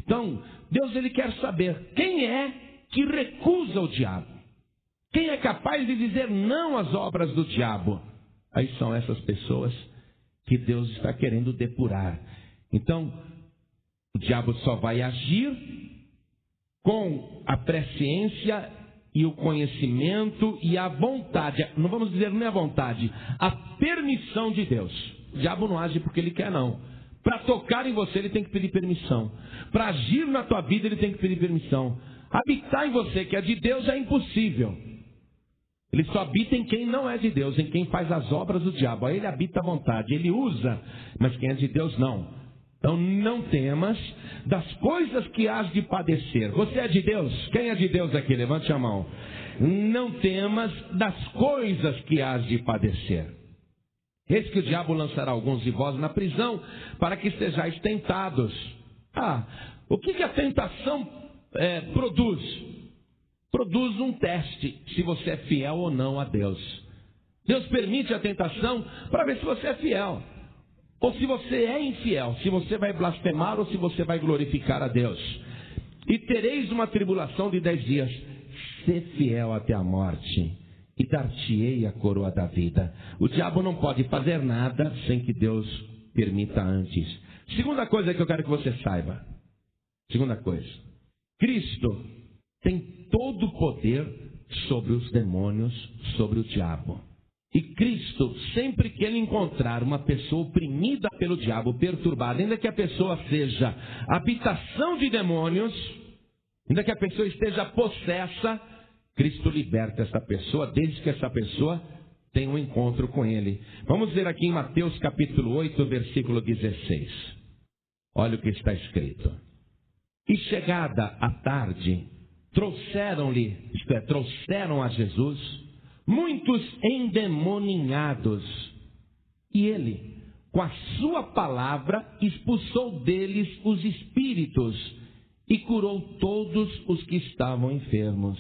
Então, Deus, ele quer saber quem é que recusa o diabo. Quem é capaz de dizer não às obras do diabo? Aí são essas pessoas que Deus está querendo depurar. Então, o diabo só vai agir com a presciência e o conhecimento e a vontade. Não vamos dizer nem a vontade, a permissão de Deus. O diabo não age porque ele quer, não. Para tocar em você, ele tem que pedir permissão. Para agir na tua vida, ele tem que pedir permissão. Habitar em você, que é de Deus, é impossível. Ele só habita em quem não é de Deus, em quem faz as obras do diabo. Aí ele habita à vontade, ele usa, mas quem é de Deus, não. Então não temas das coisas que hás de padecer. Você é de Deus? Quem é de Deus aqui? Levante a mão. Não temas das coisas que hás de padecer. Eis que o diabo lançará alguns de vós na prisão, para que sejais tentados. O que a tentação produz? Produz um teste, se você é fiel ou não a Deus. Deus permite a tentação para ver se você é fiel. Ou se você é infiel, se você vai blasfemar ou se você vai glorificar a Deus. E tereis uma tribulação de 10 dias. Sê fiel até a morte, e dar-te-ei a coroa da vida. O diabo não pode fazer nada sem que Deus permita antes. Segunda coisa que eu quero que você saiba. Segunda coisa. Cristo tem todo o poder sobre os demônios, sobre o diabo. E Cristo, sempre que ele encontrar uma pessoa oprimida pelo diabo, perturbada, ainda que a pessoa seja habitação de demônios, ainda que a pessoa esteja possessa, Cristo liberta essa pessoa, desde que essa pessoa tenha um encontro com ele. Vamos ver aqui em Mateus capítulo 8, versículo 16. Olha o que está escrito. E chegada a tarde, trouxeram a Jesus muitos endemoninhados, e ele, com a sua palavra, expulsou deles os espíritos e curou todos os que estavam enfermos.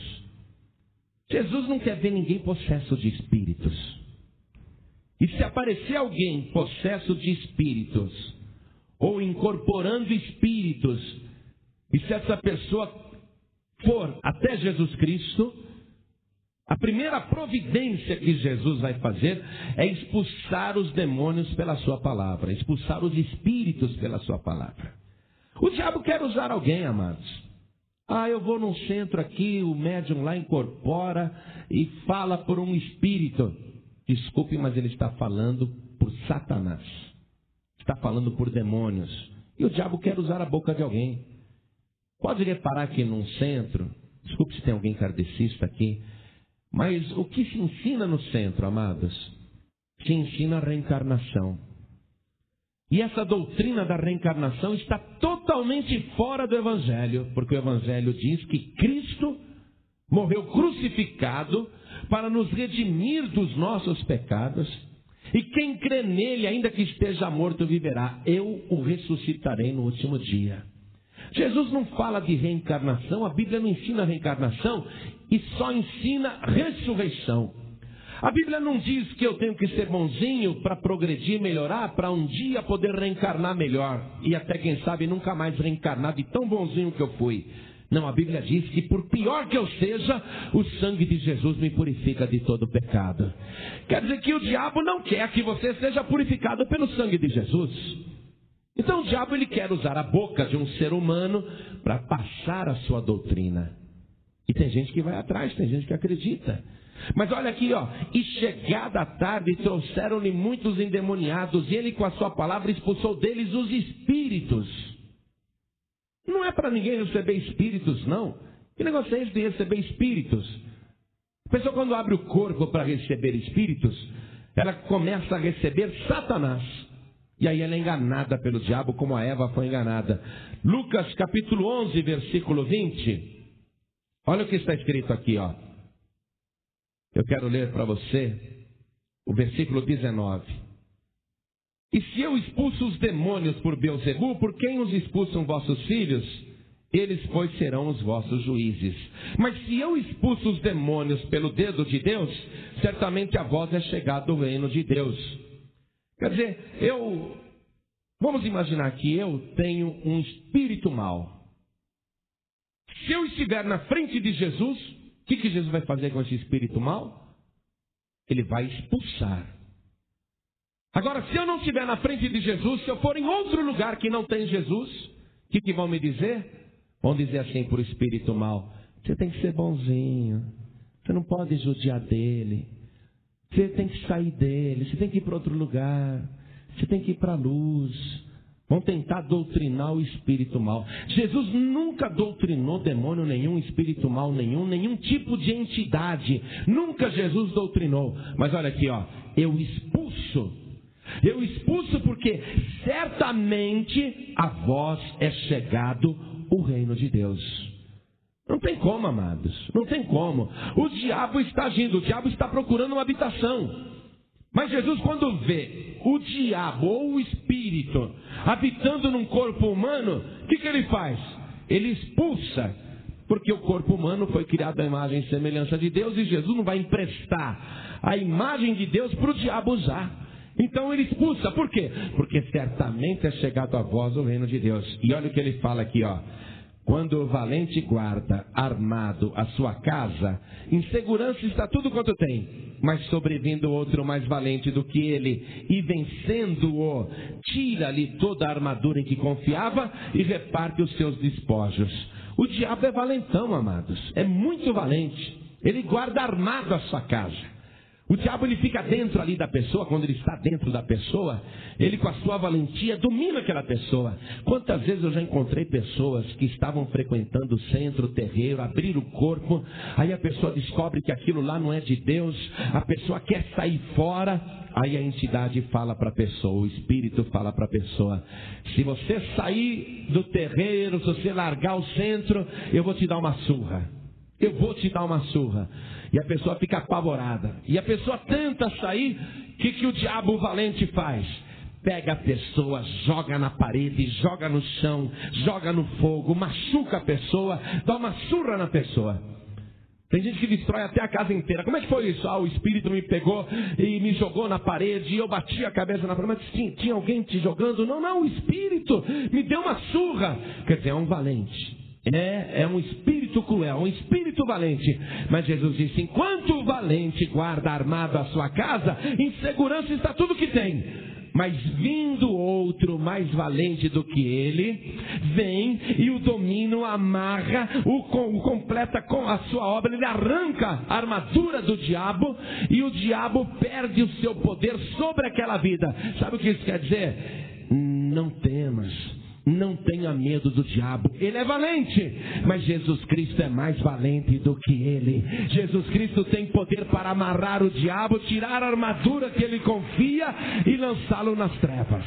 Jesus não quer ver ninguém possesso de espíritos. E se aparecer alguém possesso de espíritos, ou incorporando espíritos, e se essa pessoa for até Jesus Cristo, a primeira providência que Jesus vai fazer é expulsar os demônios pela sua palavra, expulsar os espíritos pela sua palavra. O diabo quer usar alguém, amados. Eu vou num centro aqui, o médium lá incorpora e fala por um espírito. Desculpe, mas ele está falando por Satanás. Está falando por demônios. E o diabo quer usar a boca de alguém. Pode reparar que num centro, desculpe se tem alguém kardecista aqui, mas o que se ensina no centro, amados? Se ensina a reencarnação. E essa doutrina da reencarnação está totalmente fora do Evangelho, porque o Evangelho diz que Cristo morreu crucificado para nos redimir dos nossos pecados, e quem crê nele, ainda que esteja morto, viverá. Eu o ressuscitarei no último dia. Jesus não fala de reencarnação, a Bíblia não ensina reencarnação e só ensina ressurreição. A Bíblia não diz que eu tenho que ser bonzinho para progredir, melhorar, para um dia poder reencarnar melhor. E até, quem sabe, nunca mais reencarnar de tão bonzinho que eu fui. Não, a Bíblia diz que por pior que eu seja, o sangue de Jesus me purifica de todo pecado. Quer dizer que o diabo não quer que você seja purificado pelo sangue de Jesus. Então o diabo ele quer usar a boca de um ser humano para passar a sua doutrina. E tem gente que vai atrás, tem gente que acredita. Mas olha aqui, e chegada a tarde trouxeram-lhe muitos endemoniados, e ele com a sua palavra expulsou deles os espíritos. Não é para ninguém receber espíritos, não. Que negócio é esse de receber espíritos? A pessoa quando abre o corpo para receber espíritos, ela começa a receber Satanás. E aí ela é enganada pelo diabo, como a Eva foi enganada. Lucas capítulo 11, versículo 20. Olha o que está escrito aqui, Eu quero ler para você o versículo 19. E se eu expulso os demônios por Beelzebu, por quem os expulsam vossos filhos? Eles, pois, serão os vossos juízes. Mas se eu expulso os demônios pelo dedo de Deus, certamente a vós é chegado o reino de Deus. Quer dizer, vamos imaginar que eu tenho um espírito mau. Se eu estiver na frente de Jesus, o que Jesus vai fazer com esse espírito mau? Ele vai expulsar. Agora, se eu não estiver na frente de Jesus, se eu for em outro lugar que não tem Jesus, o que vão me dizer? Vão dizer assim para o espírito mau: você tem que ser bonzinho, você não pode judiar dele, você tem que sair dele, você tem que ir para outro lugar, você tem que ir para a luz. Vão tentar doutrinar o espírito mau. Jesus nunca doutrinou demônio nenhum, espírito mau nenhum tipo de entidade. Nunca Jesus doutrinou. Mas olha aqui, eu expulso. Eu expulso porque certamente a vós é chegado o reino de Deus. Não tem como, amados, não tem como. O diabo está agindo, o diabo está procurando uma habitação. Mas Jesus, quando vê o diabo ou o espírito habitando num corpo humano, o que ele faz? Ele expulsa, porque o corpo humano foi criado à imagem e semelhança de Deus, e Jesus não vai emprestar a imagem de Deus para o diabo usar. Então ele expulsa, por quê? Porque certamente é chegado a vós o reino de Deus. E olha o que ele fala aqui, ó. Quando o valente guarda armado a sua casa, em segurança está tudo quanto tem. Mas sobrevindo outro mais valente do que ele, e vencendo-o, tira-lhe toda a armadura em que confiava e reparte os seus despojos. O diabo é valentão, amados. É muito valente. Ele guarda armado a sua casa. O diabo, ele fica dentro ali da pessoa. Quando ele está dentro da pessoa, ele com a sua valentia domina aquela pessoa. Quantas vezes eu já encontrei pessoas que estavam frequentando o centro, o terreiro, abriram o corpo, aí a pessoa descobre que aquilo lá não é de Deus, a pessoa quer sair fora, aí a entidade fala para a pessoa, o espírito fala para a pessoa: se você sair do terreiro, se você largar o centro, eu vou te dar uma surra. Eu vou te dar uma surra. E a pessoa fica apavorada. E a pessoa tenta sair. O que o diabo valente faz? Pega a pessoa, joga na parede, joga no chão, joga no fogo, machuca a pessoa, dá uma surra na pessoa. Tem gente que destrói até a casa inteira. Como é que foi isso? O espírito me pegou e me jogou na parede, e eu bati a cabeça na parede. Mas tinha alguém te jogando? Não, o espírito me deu uma surra. Quer dizer, é um valente. É um espírito cruel, um espírito valente. Mas Jesus disse: enquanto o valente guarda armado a sua casa, em segurança está tudo que tem. Mas vindo outro mais valente do que ele, vem e o domina, o amarra, o completa com a sua obra. Ele arranca a armadura do diabo, e o diabo perde o seu poder sobre aquela vida. Sabe o que isso quer dizer? Não temas. Não tenha medo do diabo. Ele é valente, mas Jesus Cristo é mais valente do que ele. Jesus Cristo tem poder para amarrar o diabo, tirar a armadura que ele confia e lançá-lo nas trevas.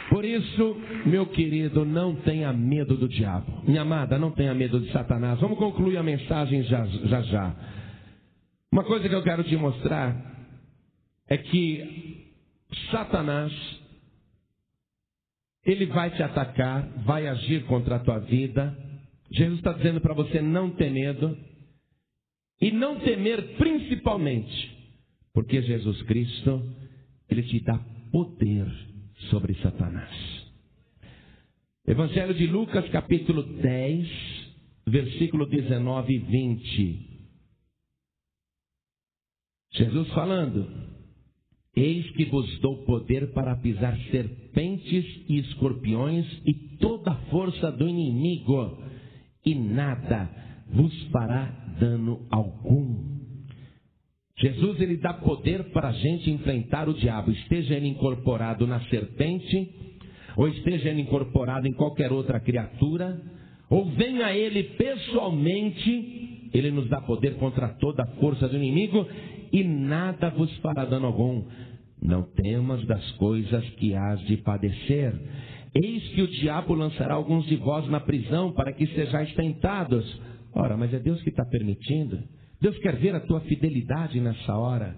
Por isso, meu querido, não tenha medo do diabo. Minha amada, não tenha medo de Satanás. Vamos concluir a mensagem já. Uma coisa que eu quero te mostrar é que Satanás, ele vai te atacar, vai agir contra a tua vida. Jesus está dizendo para você não ter medo. E não temer principalmente, porque Jesus Cristo, ele te dá poder sobre Satanás. Evangelho de Lucas, capítulo 10, versículo 19 e 20. Jesus falando: eis que vos dou poder para pisar serpentes e escorpiões e toda a força do inimigo, e nada vos fará dano algum. Jesus, ele dá poder para a gente enfrentar o diabo, esteja ele incorporado na serpente, ou esteja ele incorporado em qualquer outra criatura, ou venha ele pessoalmente, ele nos dá poder contra toda a força do inimigo, e nada vos fará dano algum. Não temas das coisas que hás de padecer. Eis que o diabo lançará alguns de vós na prisão, para que sejais tentados. Ora, mas é Deus que está permitindo. Deus quer ver a tua fidelidade nessa hora.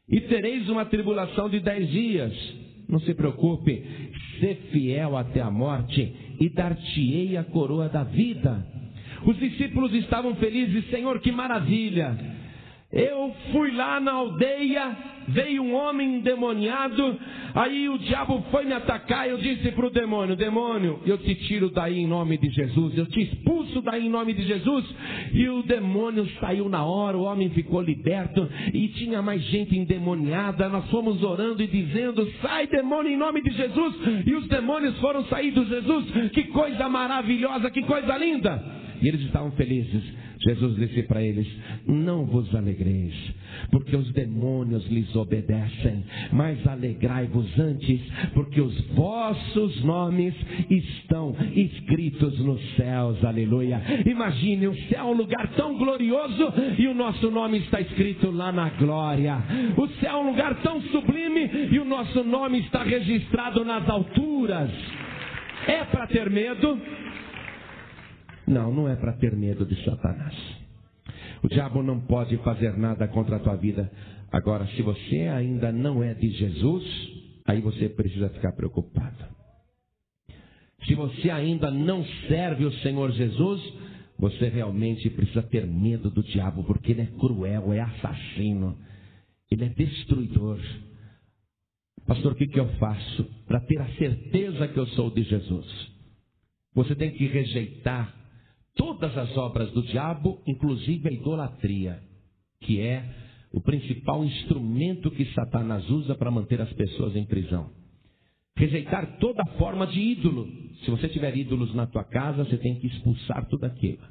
E tereis uma tribulação de 10 dias. Não se preocupe, ser fiel até a morte, e dar-te-ei a coroa da vida. Os discípulos estavam felizes. Senhor, que maravilha! Eu fui lá na aldeia, veio um homem endemoniado, aí o diabo foi me atacar, eu disse para o demônio: demônio, eu te tiro daí em nome de Jesus, eu te expulso daí em nome de Jesus, e o demônio saiu na hora, o homem ficou liberto, e tinha mais gente endemoniada. Nós fomos orando e dizendo: sai demônio em nome de Jesus, e os demônios foram sair de Jesus. Que coisa maravilhosa, que coisa linda! E eles estavam felizes. Jesus disse para eles: não vos alegreis, porque os demônios lhes obedecem, mas alegrai-vos antes, porque os vossos nomes estão escritos nos céus. Aleluia. Imagine, o céu é um lugar tão glorioso e o nosso nome está escrito lá na glória. O céu é um lugar tão sublime e o nosso nome está registrado nas alturas. É para ter medo? Não, não é para ter medo de Satanás. O diabo não pode fazer nada contra a tua vida. Agora, se você ainda não é de Jesus, aí você precisa ficar preocupado. Se você ainda não serve o Senhor Jesus, você realmente precisa ter medo do diabo, porque ele é cruel, é assassino, ele é destruidor. Pastor, o que eu faço para ter a certeza que eu sou de Jesus? Você tem que rejeitar todas as obras do diabo, inclusive a idolatria, que é o principal instrumento que Satanás usa para manter as pessoas em prisão. Rejeitar toda forma de ídolo. Se você tiver ídolos na tua casa, você tem que expulsar tudo aquilo.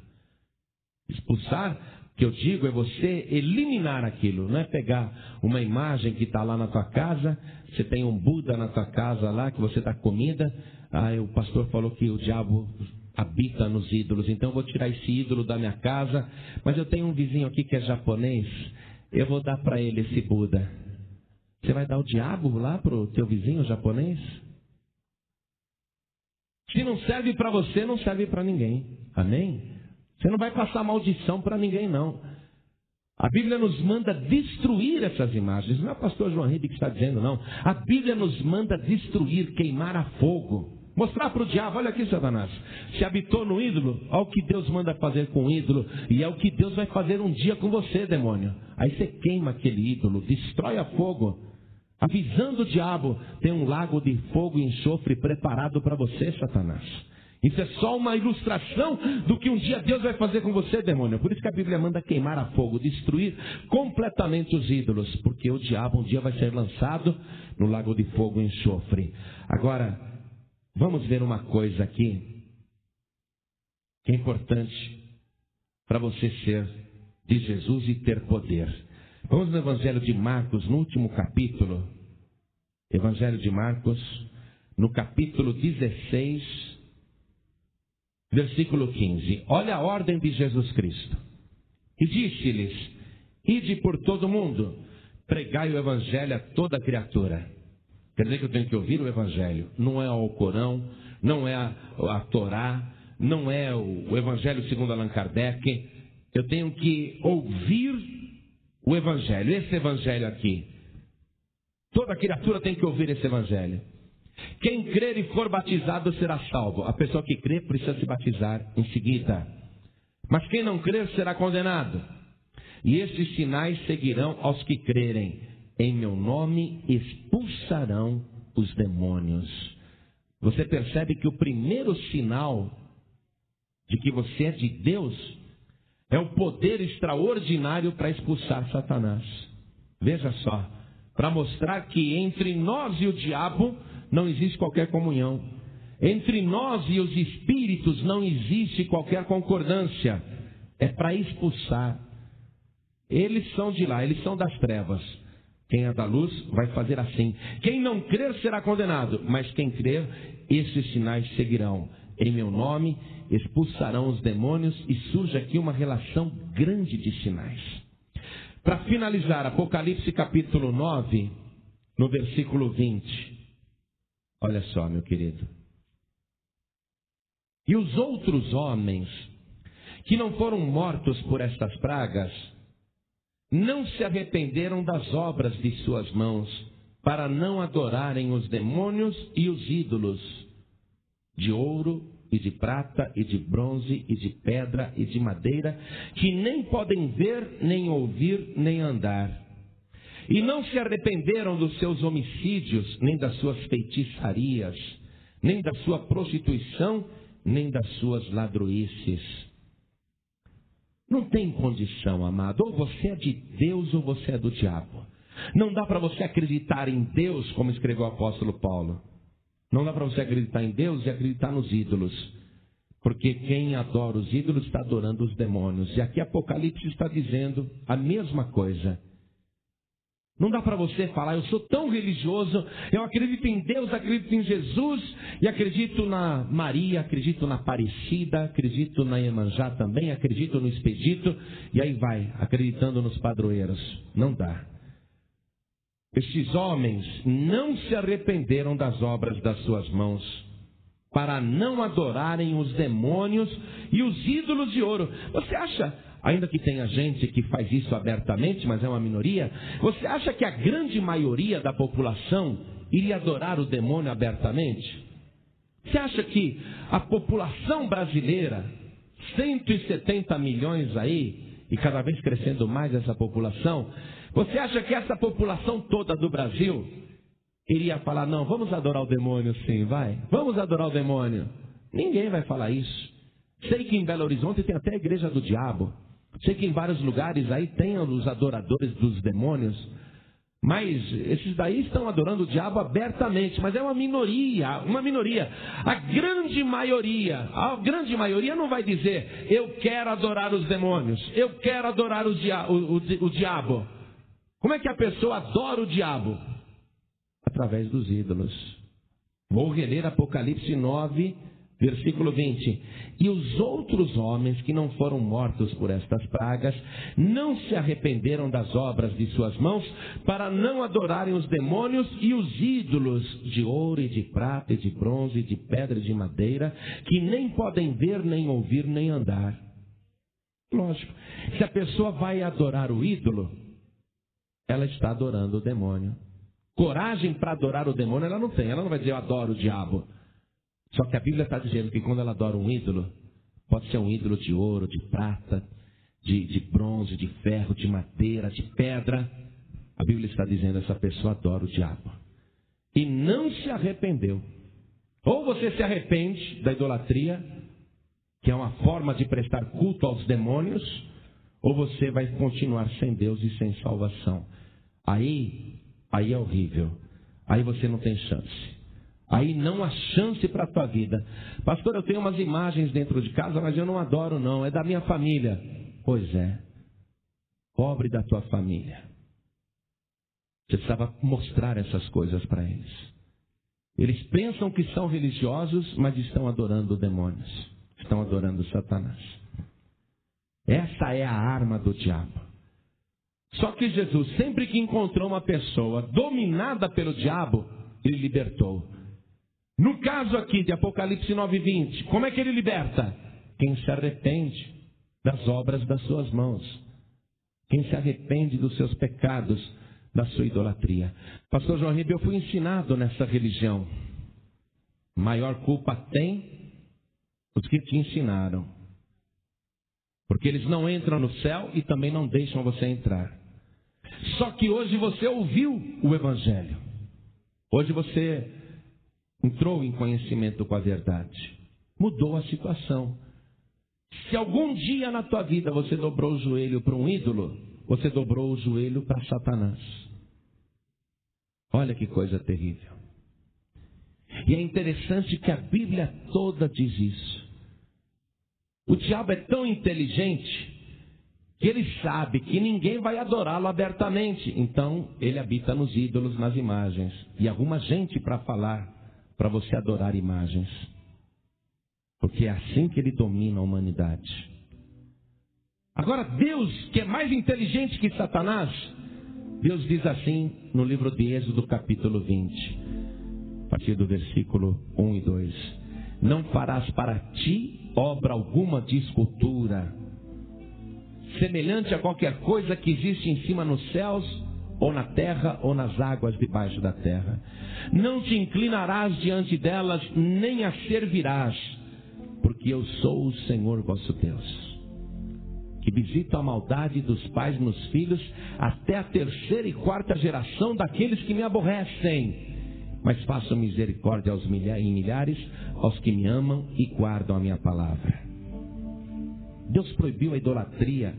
Expulsar, que eu digo, é você eliminar aquilo. Não é pegar uma imagem que está lá na tua casa, você tem um Buda na tua casa lá, que você dá comida. O pastor falou que o diabo habita nos ídolos, então eu vou tirar esse ídolo da minha casa, mas eu tenho um vizinho aqui que é japonês, eu vou dar para ele esse Buda. Você vai dar o diabo lá para o teu vizinho japonês? Se não serve para você, não serve para ninguém. Amém? Você não vai passar maldição para ninguém, não. A Bíblia nos manda destruir essas imagens. Não é o pastor João Ribe que está dizendo, não. A Bíblia nos manda destruir, queimar a fogo. Mostrar para o diabo: olha aqui, Satanás, se habitou no ídolo, olha o que Deus manda fazer com o ídolo, e é o que Deus vai fazer um dia com você, demônio. Aí você queima aquele ídolo, destrói a fogo, avisando o diabo: tem um lago de fogo e enxofre preparado para você, Satanás. Isso é só uma ilustração do que um dia Deus vai fazer com você, demônio. Por isso que a Bíblia manda queimar a fogo, destruir completamente os ídolos, porque o diabo um dia vai ser lançado no lago de fogo e enxofre. Agora, vamos ver uma coisa aqui que é importante para você ser de Jesus e ter poder. Vamos no Evangelho de Marcos, no último capítulo. Evangelho de Marcos, no capítulo 16, versículo 15. Olha a ordem de Jesus Cristo. E disse-lhes: ide por todo o mundo, pregai o Evangelho a toda criatura. Quer dizer que eu tenho que ouvir o Evangelho. Não é o Corão, não é a Torá, não é o Evangelho segundo Allan Kardec. Eu tenho que ouvir o Evangelho, esse Evangelho aqui. Toda criatura tem que ouvir esse Evangelho. Quem crer e for batizado será salvo. A pessoa que crê precisa se batizar em seguida. Mas quem não crer será condenado. E esses sinais seguirão aos que crerem. Em meu nome expulsarão os demônios. Você percebe que o primeiro sinal de que você é de Deus é o poder extraordinário para expulsar Satanás. Veja só, para mostrar que entre nós e o diabo não existe qualquer comunhão. Entre nós e os espíritos não existe qualquer concordância. É para expulsar. Eles são de lá, eles são das trevas. Quem é da luz vai fazer assim. Quem não crer será condenado, mas quem crer, esses sinais seguirão. Em meu nome expulsarão os demônios. E surge aqui uma relação grande de sinais. Para finalizar, Apocalipse capítulo 9, no versículo 20. Olha só, meu querido. E os outros homens que não foram mortos por estas pragas não se arrependeram das obras de suas mãos, para não adorarem os demônios e os ídolos de ouro e de prata e de bronze e de pedra e de madeira, que nem podem ver, nem ouvir, nem andar. E não se arrependeram dos seus homicídios, nem das suas feitiçarias, nem da sua prostituição, nem das suas ladroices. Não tem condição, amado. Ou você é de Deus ou você é do diabo. Não dá para você acreditar em Deus, como escreveu o apóstolo Paulo. Não dá para você acreditar em Deus e acreditar nos ídolos. Porque quem adora os ídolos está adorando os demônios. E aqui Apocalipse está dizendo a mesma coisa. Não dá para você falar, eu sou tão religioso, eu acredito em Deus, acredito em Jesus, e acredito na Maria, acredito na Aparecida, acredito na Iemanjá também, acredito no Expedito, e aí vai, acreditando nos padroeiros. Não dá. Estes homens não se arrependeram das obras das suas mãos, para não adorarem os demônios e os ídolos de ouro. Você acha, ainda que tenha gente que faz isso abertamente, mas é uma minoria, você acha que a grande maioria da população iria adorar o demônio abertamente? Você acha que a população brasileira, 170 milhões aí, e cada vez crescendo mais essa população, você acha que essa população toda do Brasil iria falar, não, vamos adorar o demônio sim, vai, vamos adorar o demônio? Ninguém vai falar isso. Sei que em Belo Horizonte tem até a igreja do diabo. Sei que em vários lugares aí tem os adoradores dos demônios. Mas esses daí estão adorando o diabo abertamente. Mas é uma minoria, uma minoria. A grande maioria não vai dizer, eu quero adorar os demônios, eu quero adorar o diabo. Como é que a pessoa adora o diabo? Através dos ídolos. Vou reler Apocalipse 9, versículo 20. E os outros homens que não foram mortos por estas pragas, não se arrependeram das obras de suas mãos, para não adorarem os demônios e os ídolos de ouro e de prata e de bronze e de pedra e de madeira, que nem podem ver, nem ouvir, nem andar. Lógico, se a pessoa vai adorar o ídolo, ela está adorando o demônio. Coragem para adorar o demônio ela não tem. Ela não vai dizer, eu adoro o diabo. Só que a Bíblia está dizendo que quando ela adora um ídolo, pode ser um ídolo de ouro, de prata, de bronze, de ferro, de madeira, de pedra. A Bíblia está dizendo, essa pessoa adora o diabo. E não se arrependeu. Ou você se arrepende da idolatria, que é uma forma de prestar culto aos demônios, ou você vai continuar sem Deus e sem salvação. Aí é horrível. Aí você não tem chance. Aí não há chance para a tua vida. Pastor, eu tenho umas imagens dentro de casa, mas eu não adoro não, é da minha família. Pois é. Pobre da tua família. Você precisava mostrar essas coisas para eles. Eles pensam que são religiosos, mas estão adorando demônios. Estão adorando Satanás. Essa é a arma do diabo. Só que Jesus, sempre que encontrou uma pessoa dominada pelo diabo, ele libertou. No caso aqui de Apocalipse 9:20, como é que ele liberta? Quem se arrepende das obras das suas mãos. Quem se arrepende dos seus pecados, da sua idolatria. Pastor João Ribeiro, eu fui ensinado nessa religião. Maior culpa tem os que te ensinaram. Porque eles não entram no céu e também não deixam você entrar. Só que hoje você ouviu o Evangelho. Hoje você entrou em conhecimento com a verdade. Mudou a situação. Se algum dia na tua vida você dobrou o joelho para um ídolo, você dobrou o joelho para Satanás. Olha que coisa terrível. E é interessante que a Bíblia toda diz isso. O diabo é tão inteligente que ele sabe que ninguém vai adorá-lo abertamente. Então, ele habita nos ídolos, nas imagens. E arruma gente para falar, para você adorar imagens. Porque é assim que ele domina a humanidade. Agora, Deus, que é mais inteligente que Satanás, Deus diz assim no livro de Êxodo, capítulo 20, a partir do versículo 1 e 2. Não farás para ti obra alguma de escultura, semelhante a qualquer coisa que existe em cima nos céus, ou na terra, ou nas águas debaixo da terra. Não te inclinarás diante delas, nem as servirás, porque eu sou o Senhor vosso Deus, que visita a maldade dos pais nos filhos, até a terceira e quarta geração daqueles que me aborrecem. Mas faço misericórdia em milhares, aos que me amam e guardam a minha palavra. Deus proibiu a idolatria,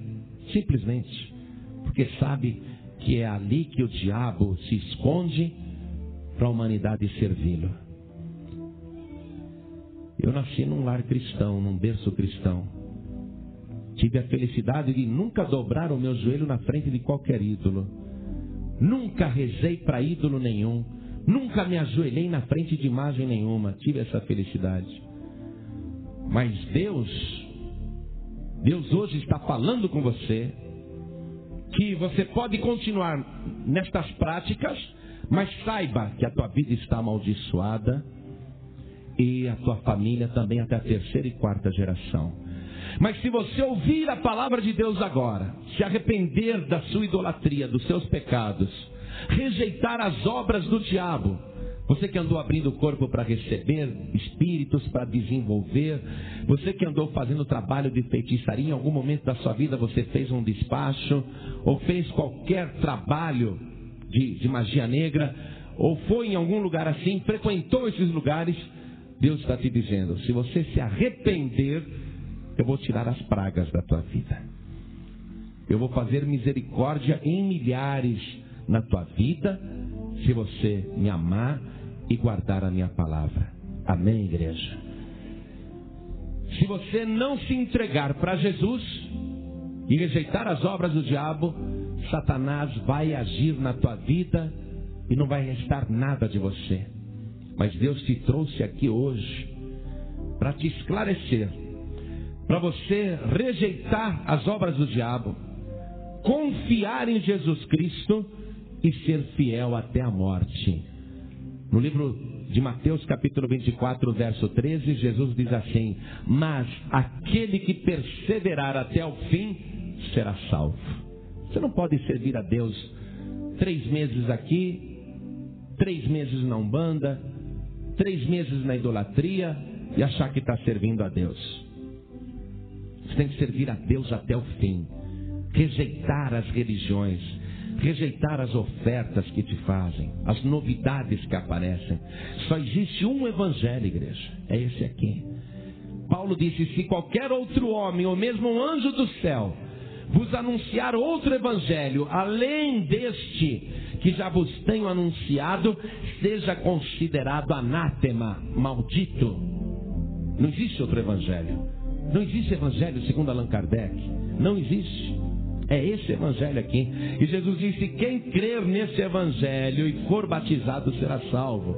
simplesmente, porque sabe que é ali que o diabo se esconde para a humanidade servi-lo. Eu nasci num lar cristão, num berço cristão. Tive a felicidade de nunca dobrar o meu joelho na frente de qualquer ídolo. Nunca rezei para ídolo nenhum. Nunca me ajoelhei na frente de imagem nenhuma. Tive essa felicidade. Mas Deus hoje está falando com você que você pode continuar nestas práticas, mas saiba que a tua vida está amaldiçoada e a tua família também até a 3ª e 4ª geração. Mas se você ouvir a palavra de Deus agora, se arrepender da sua idolatria, dos seus pecados, rejeitar as obras do diabo, você que andou abrindo o corpo para receber espíritos, para desenvolver, você que andou fazendo trabalho de feitiçaria, em algum momento da sua vida você fez um despacho, ou fez qualquer trabalho de magia negra, ou foi em algum lugar assim, frequentou esses lugares, Deus está te dizendo, se você se arrepender, eu vou tirar as pragas da tua vida. Eu vou fazer misericórdia em milhares na tua vida, se você me amar e guardar a minha palavra. Amém, igreja? Se você não se entregar para Jesus e rejeitar as obras do diabo, Satanás vai agir na tua vida e não vai restar nada de você. Mas Deus te trouxe aqui hoje para te esclarecer, para você rejeitar as obras do diabo, confiar em Jesus Cristo e ser fiel até a morte. No livro de Mateus, capítulo 24, verso 13, Jesus diz assim: mas aquele que perseverar até o fim será salvo. Você não pode servir a Deus 3 meses aqui, 3 meses na Umbanda, 3 meses na idolatria e achar que está servindo a Deus. Você tem que servir a Deus até o fim. Rejeitar as religiões, rejeitar as ofertas que te fazem, as novidades que aparecem. Só existe um evangelho, igreja, é esse aqui. Paulo disse: se qualquer outro homem, ou mesmo um anjo do céu, vos anunciar outro evangelho, além deste que já vos tenho anunciado, seja considerado anátema, maldito. Não existe outro evangelho. Não existe evangelho segundo Allan Kardec. Não existe. É esse evangelho aqui. E Jesus disse: quem crer nesse evangelho e for batizado será salvo.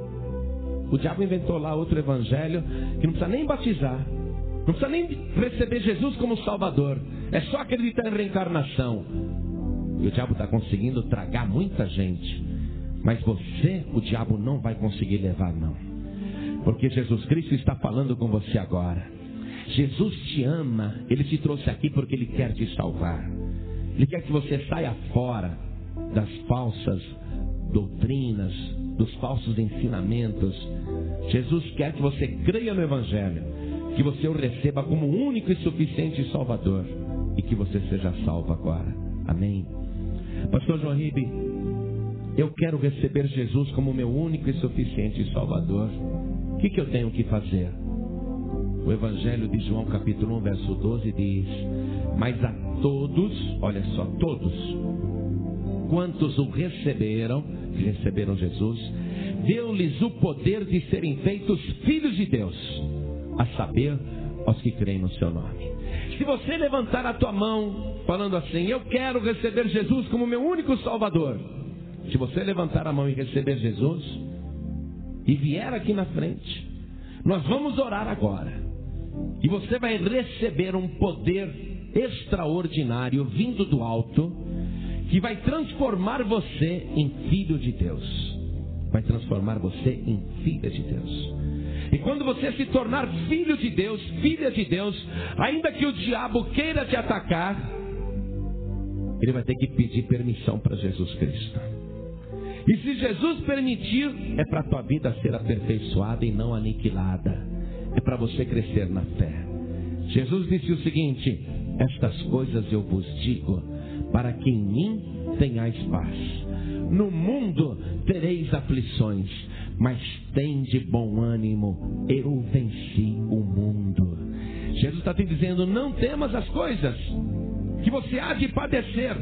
O diabo inventou lá outro evangelho que não precisa nem batizar, não precisa nem receber Jesus como Salvador, é só acreditar em reencarnação. E o diabo está conseguindo tragar muita gente. Mas você, o diabo não vai conseguir levar, não. Porque Jesus Cristo está falando com você agora. Jesus te ama. Ele te trouxe aqui porque Ele quer te salvar. Ele quer que você saia fora das falsas doutrinas, dos falsos ensinamentos. Jesus quer que você creia no Evangelho, que você o receba como único e suficiente Salvador e que você seja salvo agora. Amém? Pastor João Ribe, eu quero receber Jesus como meu único e suficiente Salvador. O que eu tenho que fazer? O Evangelho de João capítulo 1, verso 12 diz: mas a todos, olha só, todos, quantos o receberam, que receberam Jesus, deu-lhes o poder de serem feitos filhos de Deus, a saber, aos que creem no seu nome. Se você levantar a tua mão, falando assim: eu quero receber Jesus como meu único Salvador. Se você levantar a mão e receber Jesus, e vier aqui na frente, nós vamos orar agora. E você vai receber um poder extraordinário vindo do alto, que vai transformar você em filho de Deus. Vai transformar você em filha de Deus. E quando você se tornar filho de Deus, filha de Deus, ainda que o diabo queira te atacar, ele vai ter que pedir permissão para Jesus Cristo. E se Jesus permitir, é para a tua vida ser aperfeiçoada e não aniquilada. É para você crescer na fé. Jesus disse o seguinte: estas coisas eu vos digo, para que em mim tenhais paz. No mundo tereis aflições, mas tende bom ânimo, eu venci o mundo. Jesus está te dizendo: não temas as coisas que você há de padecer.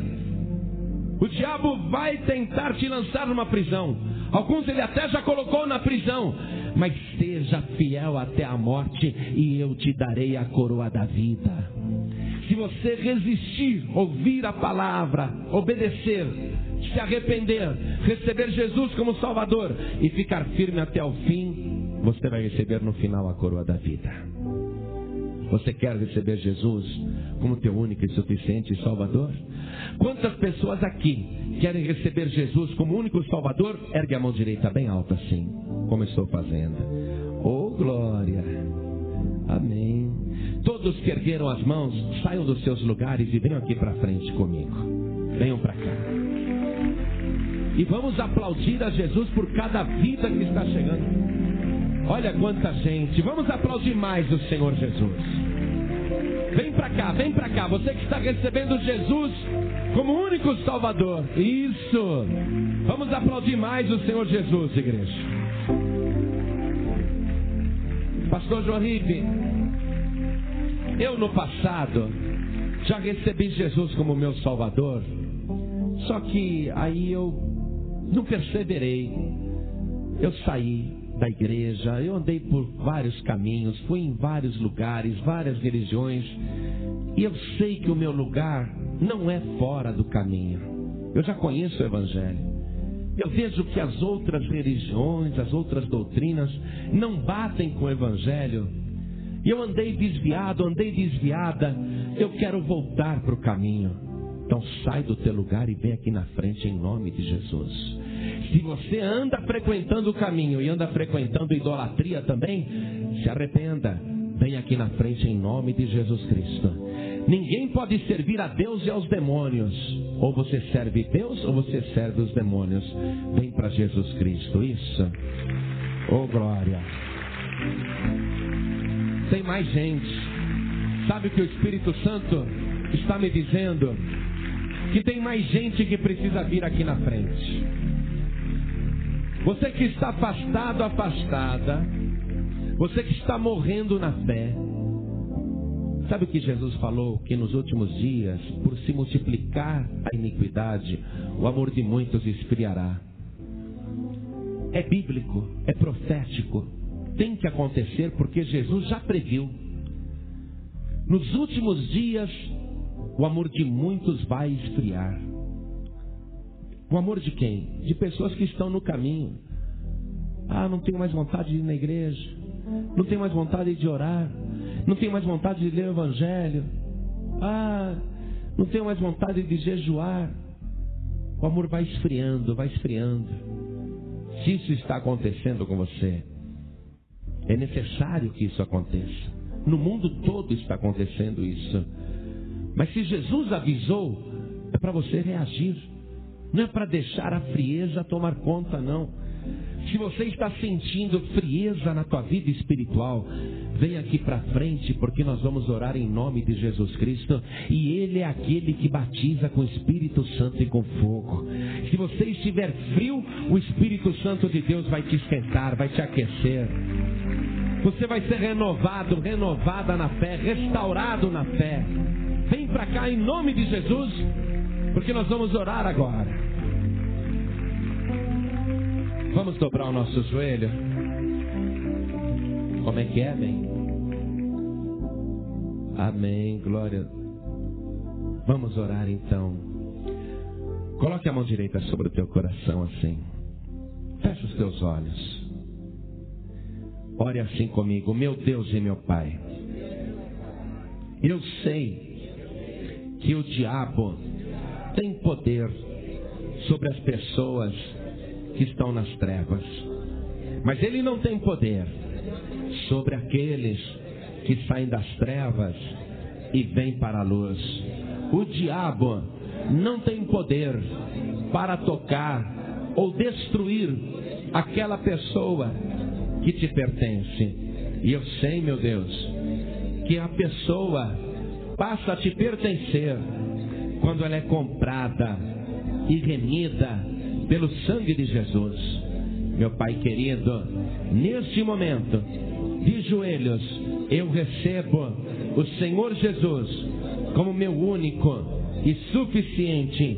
O diabo vai tentar te lançar numa prisão. Alguns ele até já colocou na prisão. mas seja fiel até a morte e eu te darei a coroa da vida. Se você resistir, ouvir a palavra, obedecer, se arrepender, receber Jesus como Salvador e ficar firme até o fim, você vai receber no final a coroa da vida. Você quer receber Jesus como teu único e suficiente Salvador? Quantas pessoas aqui querem receber Jesus como único Salvador? Ergue a mão direita bem alta assim, como eu estou fazendo. Oh, glória! Amém. Todos que ergueram as mãos, saiam dos seus lugares e venham aqui para frente comigo. Venham para cá. E vamos aplaudir a Jesus por cada vida que está chegando. Olha quanta gente. Vamos aplaudir mais o Senhor Jesus. Vem para cá, vem para cá. Você que está recebendo Jesus como único Salvador. Isso. Vamos aplaudir mais o Senhor Jesus, igreja. Pastor Joaribe, eu no passado já recebi Jesus como meu Salvador. Só que aí eu não perseverei. Eu saí da igreja, eu andei por vários caminhos, fui em vários lugares, várias religiões, e eu sei que o meu lugar não é fora do caminho. Eu já conheço o Evangelho. Eu vejo que as outras religiões, as outras doutrinas não batem com o Evangelho. E eu andei desviado, andei desviada. Eu quero voltar para o caminho. Então sai do teu lugar e vem aqui na frente em nome de Jesus. Se você anda frequentando o caminho e anda frequentando idolatria também, se arrependa. Vem aqui na frente em nome de Jesus Cristo. Ninguém pode servir a Deus e aos demônios. Ou você serve Deus ou você serve os demônios. Vem para Jesus Cristo. Isso. Oh, glória. Tem mais gente. Sabe o que o Espírito Santo está me dizendo? Que tem mais gente que precisa vir aqui na frente. Você que está afastado, afastada. Você que está morrendo na fé. Sabe o que Jesus falou? Que nos últimos dias, por se multiplicar a iniquidade, o amor de muitos esfriará. É bíblico, é profético. Tem que acontecer porque Jesus já previu. Nos últimos dias, o amor de muitos vai esfriar. O amor de quem? De pessoas que estão no caminho. Ah, não tenho mais vontade de ir na igreja. Não tenho mais vontade de orar. Não tenho mais vontade de ler o Evangelho. Ah, não tenho mais vontade de jejuar. O amor vai esfriando, vai esfriando. Se isso está acontecendo com você, é necessário que isso aconteça. No mundo todo está acontecendo isso. Mas se Jesus avisou, é para você reagir. Não é para deixar a frieza tomar conta, não. Se você está sentindo frieza na tua vida espiritual, vem aqui para frente, porque nós vamos orar em nome de Jesus Cristo. E Ele é aquele que batiza com o Espírito Santo e com fogo. Se você estiver frio, o Espírito Santo de Deus vai te esquentar, vai te aquecer. Você vai ser renovado, renovada na fé, restaurado na fé. Vem para cá em nome de Jesus, porque nós vamos orar agora. Vamos dobrar o nosso joelho. Como é que é, bem? Amém, glória. Vamos orar então. Coloque a mão direita sobre o teu coração assim. Feche os teus olhos. Ore assim comigo. Meu Deus e meu Pai, eu sei que o diabo tem poder sobre as pessoas que estão nas trevas, mas ele não tem poder sobre aqueles que saem das trevas e vêm para a luz. O diabo não tem poder para tocar ou destruir aquela pessoa que te pertence. E eu sei, meu Deus, que a pessoa passa a te pertencer quando ela é comprada e remida pelo sangue de Jesus. Meu Pai querido, neste momento, de joelhos, eu recebo o Senhor Jesus como meu único e suficiente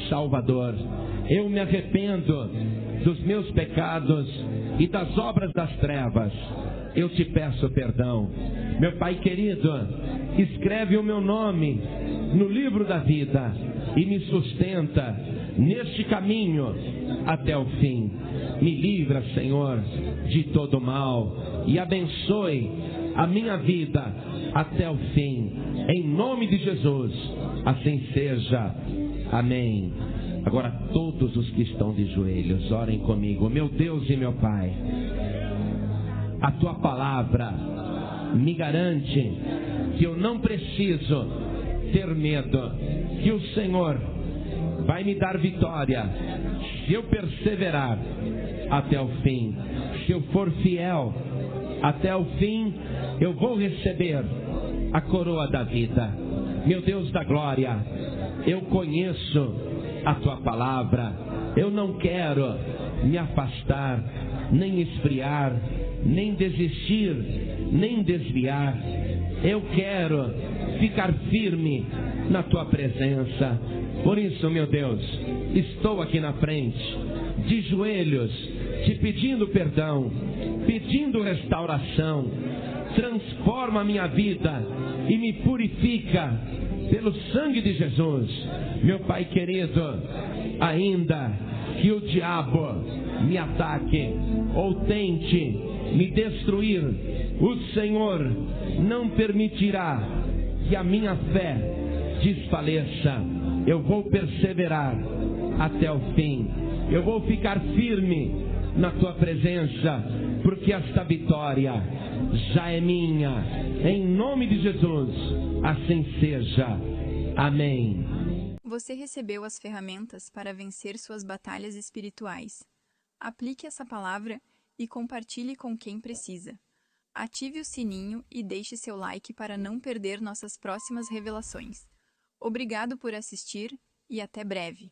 Salvador. Eu me arrependo dos meus pecados e das obras das trevas. Eu te peço perdão. Meu Pai querido, escreve o meu nome no livro da vida e me sustenta neste caminho até o fim. Me livra, Senhor, de todo mal e abençoe a minha vida até o fim. Em nome de Jesus, assim seja. Amém. Agora todos os que estão de joelhos, orem comigo. Meu Deus e meu Pai, a Tua palavra me garante que eu não preciso ter medo, que o Senhor vai me dar vitória se eu perseverar até o fim. Se eu for fiel até o fim, eu vou receber a coroa da vida. Meu Deus da glória, eu conheço a Tua palavra. Eu não quero me afastar, nem esfriar, nem desistir, nem desviar. Eu quero ficar firme na Tua presença. Por isso, meu Deus, estou aqui na frente, de joelhos, te pedindo perdão, pedindo restauração. Transforma a minha vida e me purifica pelo sangue de Jesus. Meu Pai querido, ainda que o diabo me ataque ou tente me destruir, o Senhor não permitirá que a minha fé desfaleça. Eu vou perseverar até o fim. Eu vou ficar firme na Tua presença, porque esta vitória já é minha. Em nome de Jesus, assim seja. Amém. Você recebeu as ferramentas para vencer suas batalhas espirituais. Aplique essa palavra e compartilhe com quem precisa. Ative o sininho e deixe seu like para não perder nossas próximas revelações. Obrigado por assistir e até breve.